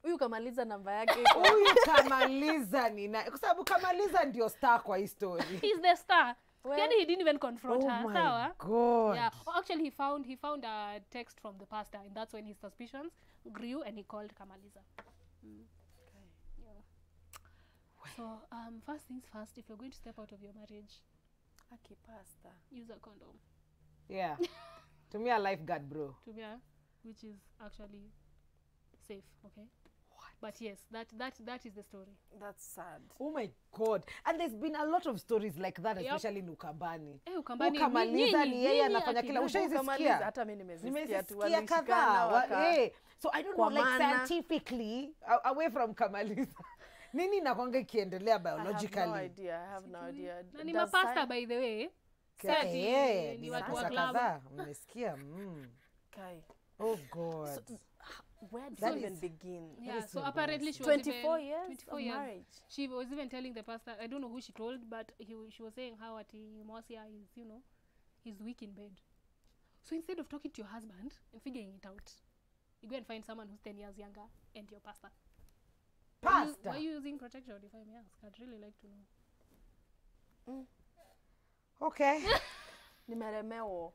Huyu kamaliza namba yake. Huyu kamaliza ni na kwa sababu kamaliza ndio star kwa hii story. He's the star. Yani he didn't even confront her. Oh my sawa? God. Yeah. Well, actually, he found a text from the pastor, and that's when his suspicions grew, and he called Kamaliza. Okay. Yeah. So, first things first, if you're going to step out of your marriage, Aki pasta. use a condom. Yeah. To me, a lifeguard, bro. To me, which is actually safe, okay? But yes, that is the story. That's sad. Oh my God. And there's been a lot of stories like that, Yep. especially in Ukambani. Ukambani, Ukamaliza ni yeye nini anafanya kila. akina- Ushaizisikia? Hata mimi nimezisikia tu. Nimesikia kadhaa. So I don't know, like scientifically, away from Kamaliza. Nini inakwanga ikiendelea biologically? I have no idea. Na ni Does mapasta, by the way. Eh, Ni ni watu wa makosa club. kadhaa. Mmesikia? Kai. Oh God. So, where do That you even is- begin? Yeah, That is so apparently she was 24 even, years 24 of years. marriage. She was even telling the pastor, I don't know who she told, but she was saying how Mwasia is, he's weak in bed. So instead of talking to your husband and figuring it out, you go and find someone who's 10 years younger and your pastor. Pastor. Why are you using protection, if I may ask? I'd really like to know. Okay. Nimeremewo.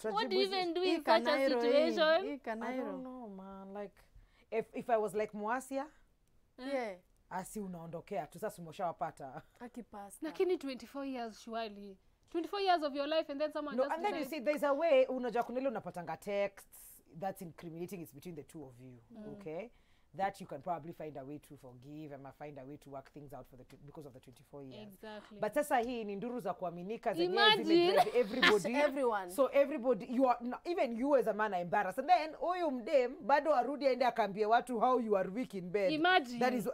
What do you even do in Hii such a Kanairo hii. situation? Hii I Kanairo. don't know, man. Like, if I was like Mwasia, Yeah. asi unaondokea tu sasa umeshawapata. Aki pasta. Lakini 24 years, surely. 24 years of your life and then someone No, just and then you decides- see there's a way unajua kuna ile unapatanga texts that's incriminating, it's between the two of you. Okay? that you can probably find a way to forgive and find a way to work things out for because of the 24 years. Exactly. But sasa hii ni nduru za kuaminika zenyewe Imagine. zimedrive everybody. Everyone. So everybody, you are even you as a man are embarrassed. And then huyu mdem bado arudi aende akaambie watu how you are weak in bed. Imagine. That is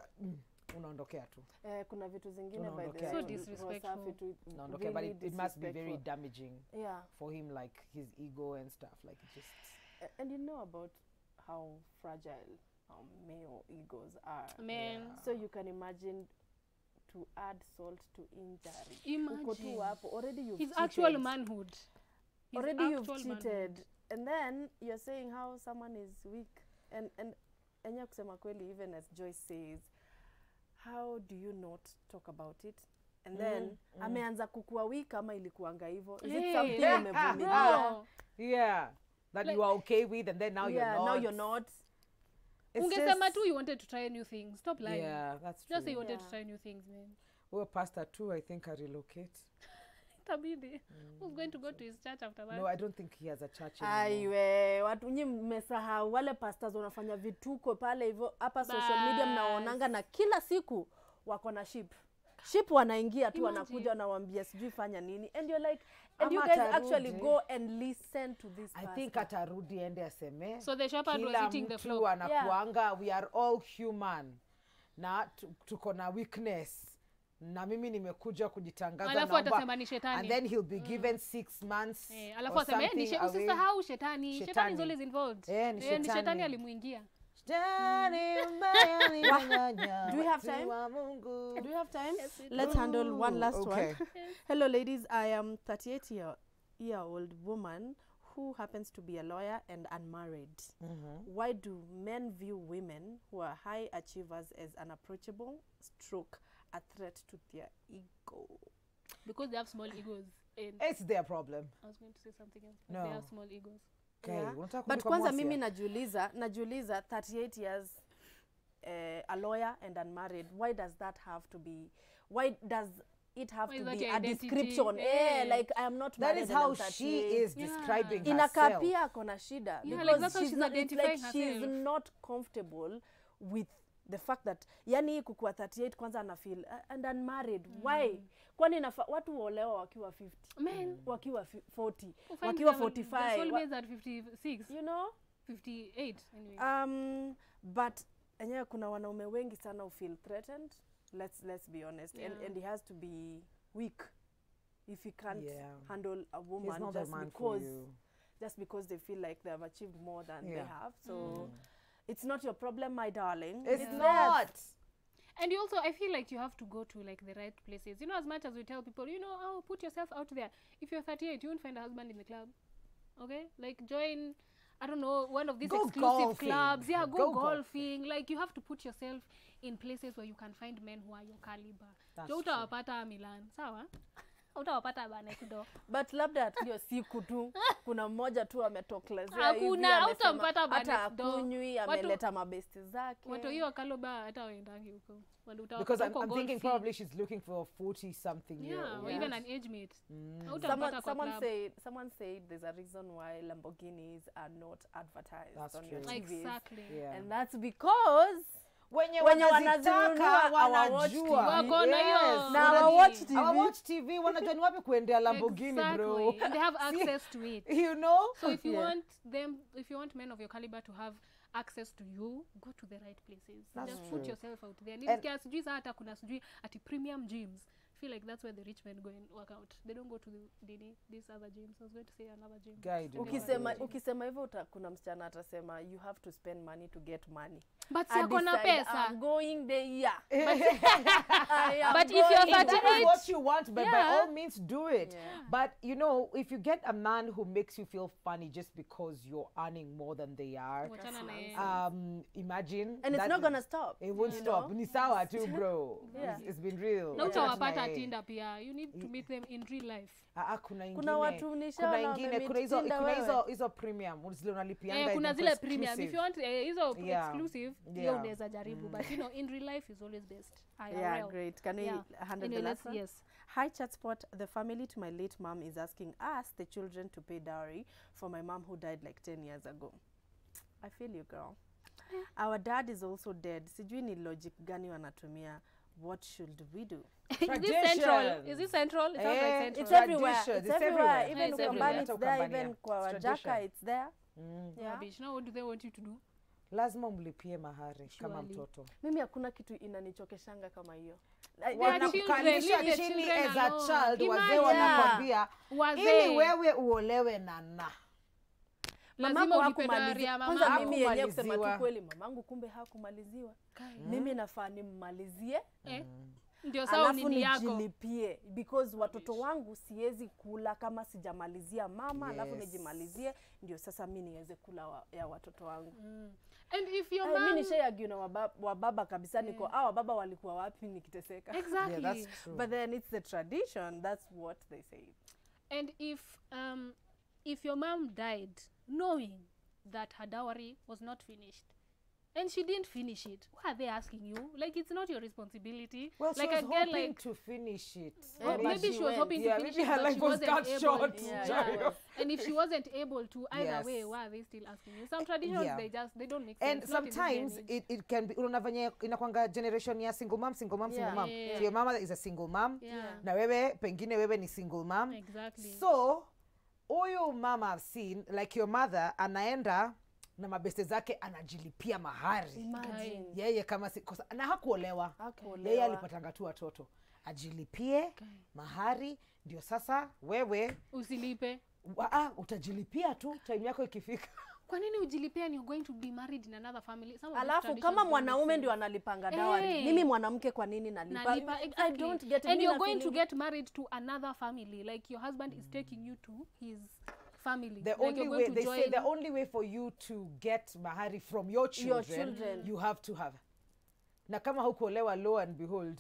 unaondokea tu. Kuna vitu zingine by the So disrespectful. Unaondokea, but it must be very damaging yeah, for him, like his ego and stuff, like it just and you know about how fragile male egos are. Man. So you can imagine to add salt to injury. Uko tu Imagine. hapo, already you've His cheated. actual manhood. His Already you've actual cheated. manhood. And then you're saying how someone is weak. And enya kusema kweli, even as Joyce says, how do you not talk about it? And then ameanza kukua weak ama ilikuanga hivyo. Is it Hey, something yeah, umevumilia? bro. yeah, that Like- you are okay with, and then now Yeah, you're not. now you're not. It's Ungesema just- tu you wanted to try new things. Stop lying. Yeah, that's true. Just say you wanted Yeah. to try new things, man. Well, pastor too, I think I relocate. Itabidi. Who's going to go to his church after that? No, I don't think he has a church anymore. Aiwe, watu nyi mmesahau wale pastors wanafanya vituko pale hivyo hapa social media mnaonanga, na kila siku wako na sheep wanaingia tu Imagine. wanakuja wanawaambia sijui fanya nini, and you're like, and you Ama guys actually atarudi. go and listen to this I pastor. think atarudi ende aseme. So the shepherd was kila eating the mtu flock. anakuanga, we are all human. Na tuko na weakness. Na mimi nimekuja kujitangaza Alafu naomba. atasema ni shetani. And then he'll be given 6 months. Alafu or aseme something away. usisahau shetani. Shetani is Shetani. always involved. Ni Ni shetani. shetani alimuingia. Shetani mbaya alinyang'anya Do we have watu time? wa Mungu. Do you have time? Yes, we Let's handle one last okay. one. Hello ladies, I am 38-year-old woman who happens to be a lawyer and unmarried. Why do men view women who are high achievers as unapproachable, stroke a threat to their ego? Because they have small egos. And It's their problem. I was going to say something else. But No. They have small egos. Okay, Yeah. unataka But kuliko kwanza Mosia? mimi najiuliza 38 years a lawyer and unmarried, why does that have to be, why does it have Why to is that be your a identity? description? Yeah. Like I am not That married is and how I'm she 38. is Yeah. describing Inakaa herself. pia akona shida, Yeah, like because that's how she's it's identifying like she's herself. not comfortable with the fact that yani kukua 38 kwanza ana feel and unmarried. Why? Kwani watu huolewa wakiwa 50, Men. wakiwa 40, Who find wakiwa their 45, soulmates at 56, you know? 58 anyway. But enyewe kuna wanaume wengi sana who feel threatened. Let's be honest. Yeah. And he has to be weak if he can't Yeah. handle a He's woman not just the man for because you. just because they feel like they have achieved more than they Yeah. have. So it's not your problem, my darling. It's theirs. not. And you also, I feel like you have to go to like the right places. You know, as much as we tell people, you know, oh, put yourself out there. If you're 38, you won't find a husband in the club. Okay? Like join, I don't know, one of these Go exclusive golfing. clubs. Yeah, go, Go golfing. Like you have to put yourself in places where you can find men who are your caliber. That's Jo utawapata Milan. Sawa? Utawapata bana kidogo. But labda hiyo siku tu kuna mmoja tu ametokelezea Hakuna, hivi, amesema hautampata by hata next door. akunywi, Watu- ameleta mabesti zake. Watu hiyo kaloba hata waendangi huko. Watu Because utawapata I'm thinking golfing. probably she's looking for a 40-something year Yeah, old. or even an age mate. Hautapata Someone, kwa club. someone said there's a reason why Lamborghinis are not advertised That's on your true. TVs. Exactly. Yeah. And that's because Wenye wenye wanazitaka wanazinunua hawawatch wanajua. TV. Wako na hiyo na nani. hawawatch TV. Hawawatch TV, wanajua ni wapi kuendea Lamborghini, bro. Exactly. And they have access to it. You know? So if you Yeah. want them, if you want men of your caliber to have access to you, go to the right places. That's Just true. put yourself out there. And- Nilisikia sijui saa hata kuna sijui ati premium gyms. I feel like that's where the rich men go and work out. They don't go to these other gyms. I was going to say another gym. Guy, do not ukisema do it. ukisema hivyo kuna msichana atasema you have to spend money to get money. But si I ako na decide pesa. I'm going there. Yeah. But if you're If that 38, is what you want, but by Yeah. all means do it. Yeah. But you know, if you get a man who makes you feel funny just because you're earning more than they are, wachana na yeye. imagine. And it's that not is- gonna stop. It won't you stop. know? Ni sawa too, bro. Yeah. It's been real. Na Wachana utawapata yeye. Tinder pia. You need to meet them in real life. Kuna ingine. Kuna watu nishaona kuna ingine, wamemeet kuna hizo Tinder kuna wewe. hizo premium zile unalipianga. Kuna iko zile premium. exclusive. If you want hizo Yeah. exclusive, hiyo Yeah. unaweza jaribu. But you know, in real life is always best. Yeah, IRL. great. Can we Yeah. handle Anyway, the last let's- one? yes. Hi, Chatspot. The family to my late mom is asking us, the children, to pay dowry for my mom who died like 10 years ago. I feel you, girl. Our dad is also dead. Sijui ni logic gani wanatumia. What should we do? Is this central? Is this central? It sounds like central. It's everywhere. Tradition. It's everywhere. It's Even everywhere. Ukambani, it's there. Ukambani, Even yeah. kwa It's Wajaka, tradition. it's there. Yeah. Rubbish. Now what do they want you to do? Lazima umlipie mahari kama Surely. mtoto. Mimi hakuna kitu inanichokeshanga kama hiyo. Wanakukalisha leave the chini children as a alone. child, wazee Imagine. wanakwambia Wazee. ili wewe uolewe na Lazima Mamangu ulipe dowry ya hakumalizia. mama. Kwanza mimi yenyewe kusema Hakumaliziwa. tu kweli, mamangu kumbe hakumaliziwa. Mimi nafaa nimmalizie. Ndio sawa Alafu nini yako. nijilipie because watoto wangu siwezi kula kama sijamalizia mama, alafu nijimalizie ndio sasa mimi niweze kula ya watoto wangu. And if your Mimi mom nishayagiwa na wababa kabisa niko wababa walikuwa wapi nikiteseka. exactly. Yeah, that's true. But then it's the tradition, that's what they say. And if your mom died knowing that her dowry was not finished and she didn't finish it, why are they asking you? Like, it's not your responsibility. Well, she like was a girl hoping like to finish it. Yeah, But maybe she was went. hoping Yeah, to finish maybe it, her but life she was wasn't cut able. short. Yeah. And if she wasn't able to, either Yes. way, why are they still asking you? Some traditions, Yeah. they don't make sense. And not in this day and sometimes age. it can be unavenye inakwanga generation ya single mom. Yeah. So your mama is a single mom. Yeah. Na wewe pengine wewe ni single mom. Exactly. So huyu mama I've seen like your mother anaenda na mabeste zake anajilipia mahari. Imagine. Yeye kama na hakuolewa. Hakuolewa. Yeye alipatanga tu watoto. Ajilipie mahari ndio sasa wewe Usilipe. utajilipia tu time yako ikifika. Kwa nini ujilipia and you're going to be married in another family? Some of these Alafu traditions kama don't mwanaume make ndio sense. analipanga dawari. Mimi mwanamke kwa nini nalipa? Nalipa, I exactly. don't get it. And Mimi you're na going to feeling- get married to another family. Like your husband is taking you to his family. The like only you're way going to they say join. the only way for you to get mahari from your children, you have to have. Na kama hukuolewa, lo and behold,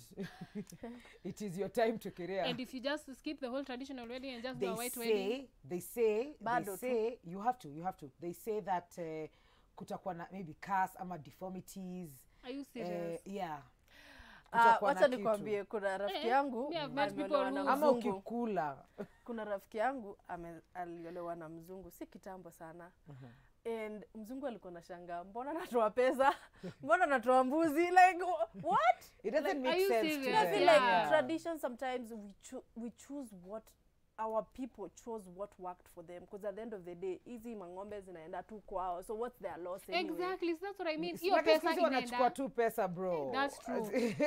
it is your time to career. And if you just skip the whole tradition already and just do they a white wedding, say Bado you have to. They say that kutakuwa na maybe curse ama deformities. are you serious? Yeah. Kutakuwa na Wacha kitu. nikwambie kuna rafiki yangu me, I've met people ameolewa na who- Ama mzungu. ukikula. Kuna rafiki yangu aliolewa na mzungu si kitambo sana. And mzungu alikuwa anashangaa, mbona natoa pesa? Mbona natoa mbuzi? Like what? It doesn't Are make you sense to serious? I them. feel Yeah. like tradition sometimes we choose what our people chose what worked for them, because at the end of the day hizi mang'ombe zinaenda tu kwao, so what's their loss anyway? Exactly, so that's what I mean. It's Hiyo like pesa sisi wanachukua inaenda. tu pesa bro. That's true.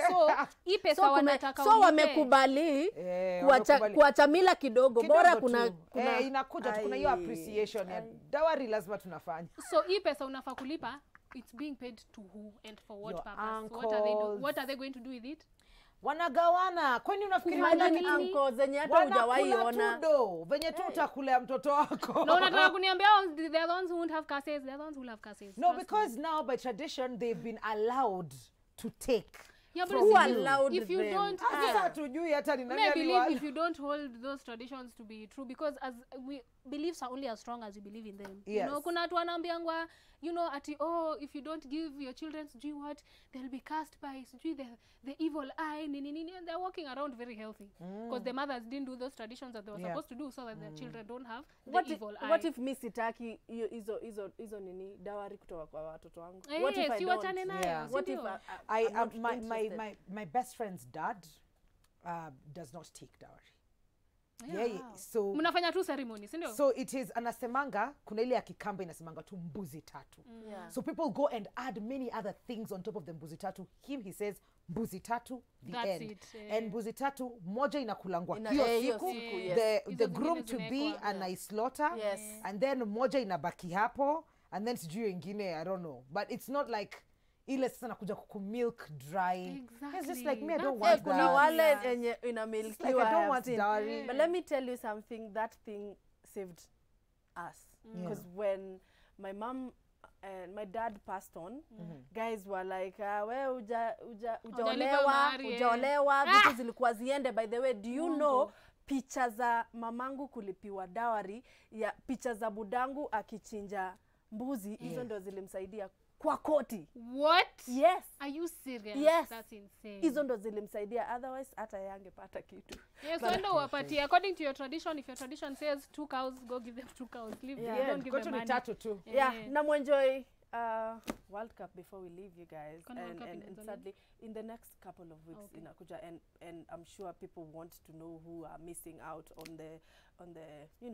So hii pesa So wanataka so ulipe. wamekubali wamekubali. kuacha mila kidogo, bora kuna inakuja tu, kuna hiyo appreciation ya dawari lazima tunafanya. So hii pesa unafaa kulipa, it's being paid to who and for what Your purpose? uncles. What are they going to do with it? Wanagawana. Kwani unafikiri Imagine Wanakula nini? uncle zenye hata hujawahi wanakula ona. tudo venye tu utakulea mtoto wako? No, unataka kuniambia they're the ones who won't have cases, they're the ones who will have cases. No, Trust me. because now by tradition they've been allowed to take. Yeah, but Who if you- allowed if you them? don't Sasa hatujui hata ni nani I believe aliwa- if you don't hold those traditions to be true, because as beliefs are only as strong as you believe in them. You Yes. know, kuna watu wanaambiangwa, you know, ati if you don't give your children sijui what, they'll be cast by sijui the evil eye, nini, and they're walking around very healthy. Because the mothers didn't do those traditions that they were Yeah. supposed to do so that their children don't have the What evil eye. what if mi sitaki hizo nini dawari kutoka kwa watoto wangu? What if I si don't? wachane nayo, Yeah. si What if ndio? I I'm not my interested? my best friend's dad does not take dowry. Yeah. So Mnafanya tu ceremony, si ndio? so it is anasemanga kuna ile ya kikamba inasemanga tu mbuzi tatu. Yeah. So people go and add many other things on top of the mbuzi tatu. He says mbuzi tatu, the That's end. it, And mbuzi tatu moja inakulangwa Ina- hiyo hiyo siku, siku, yes. the Hizo groom zingine to be zinawekwa. anaislaughter, Yes. and then moja inabaki hapo, and then sijui wengine I don't know, but it's not like ile sasa nakuja kukumilk dry. It's just like me, I don't That's want it. Kuna that. wale Yeah. yenye It's like inamilkiwa. I I don't have want seen. dowry. But let me tell you something, that thing saved us. Yeah. Because when my mom and my dad passed on, guys were like, ujaolewa, mahari, ujaolewa, vitu zilikuwa ziende. By the way, do you know picha za mamangu kulipiwa dawari ya picha za budangu akichinja mbuzi, hizo ndio zilimsaidia kwa koti. What? Yes. Are you serious? Yes. That's insane. Hizo ndo zilimsaidia, otherwise hata yangepata kitu. Yes, so ndo wapatie. According to your tradition, if your tradition says 2 cows, go give them 2 cows. Leave them. Yeah. Don't give Kwetu them ni money. tatu tu. Yeah, na mwenjoy World Cup before we leave you guys, Kuna World Cup and inaanza sadly in the next couple of weeks Okay. inakuja, and I'm sure people want to know who are missing out on the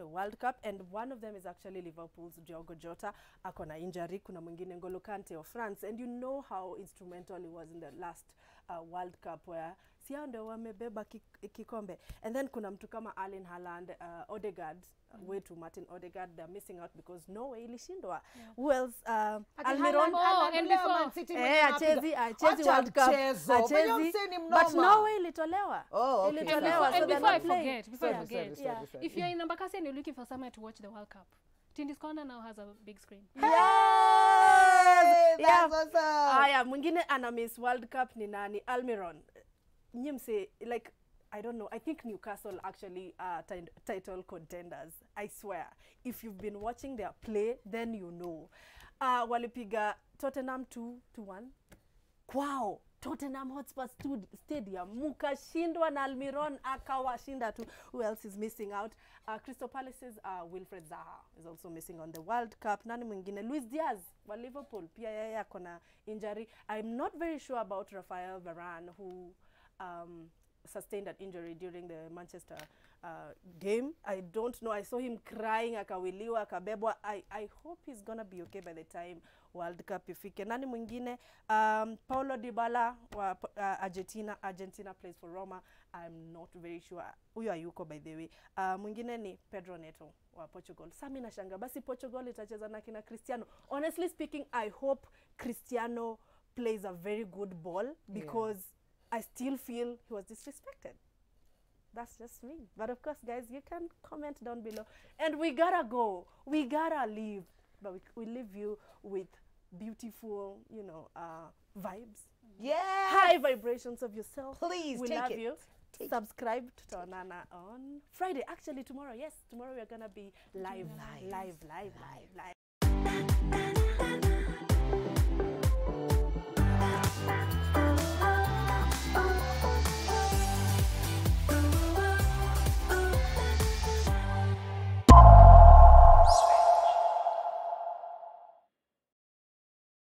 World Cup, and one of them is actually Liverpool's Diogo Jota. Akona injury. Kuna mwingine N'Golo Kante of France, and you know how instrumental he was in the last World Cup where siao ndio wamebeba kikombe, and then kuna mtu kama Erling Haaland, Odegaard, way to Martin Odegaard, they're missing out because Norway ilishindwa. Who else? Almiron. and before Achezi World Cup. But Norway ilitolewa. Oh, okay. Ilitolewa, so And they're before I not playing. forget, Yeah. if you're in Embakasi and you're looking for somewhere to watch the World Cup, Tindy's Corner now has a big screen. Yes! That's what's up. Aya, mwingine ana miss World Cup ni nani? Almiron. Nyimse, like, I don't know. I think Newcastle actually are title contenders. I swear. If you've been watching their play, then you know. Walipiga Tottenham 2-1. Wow. Tottenham Hotspur Stadium. Mukashindwa na Almiron akawashinda tu. Who else is missing out? Crystal Palace's Wilfred Zaha is also missing on the World Cup. Nani mwingine? Luis Diaz wa Liverpool. Pia yeye akona injury. I'm not very sure about Rafael Varane, who sustained an injury during the Manchester game. I don't know. I saw him crying, akawiliwa, akabebwa. I hope he's gonna be okay by the time World Cup ifike. Nani mwingine? Paulo Dybala wa Argentina plays for Roma. I'm not very sure. Huyo hayuko by the way. Mwingine ni Pedro Neto wa Portugal. Sami na shanga basi Portugal itacheza na kina Cristiano. Honestly speaking, I hope Cristiano plays a very good ball because I still feel he was disrespected. That's just me. But of course, guys, you can comment down below. And we gotta go. We gotta leave. But we leave you with beautiful, vibes. Yeah. High vibrations of yourself. Please, we take love it. you. Take Subscribe to Tonana on Friday. Actually, tomorrow. Yes, tomorrow we're gonna be live.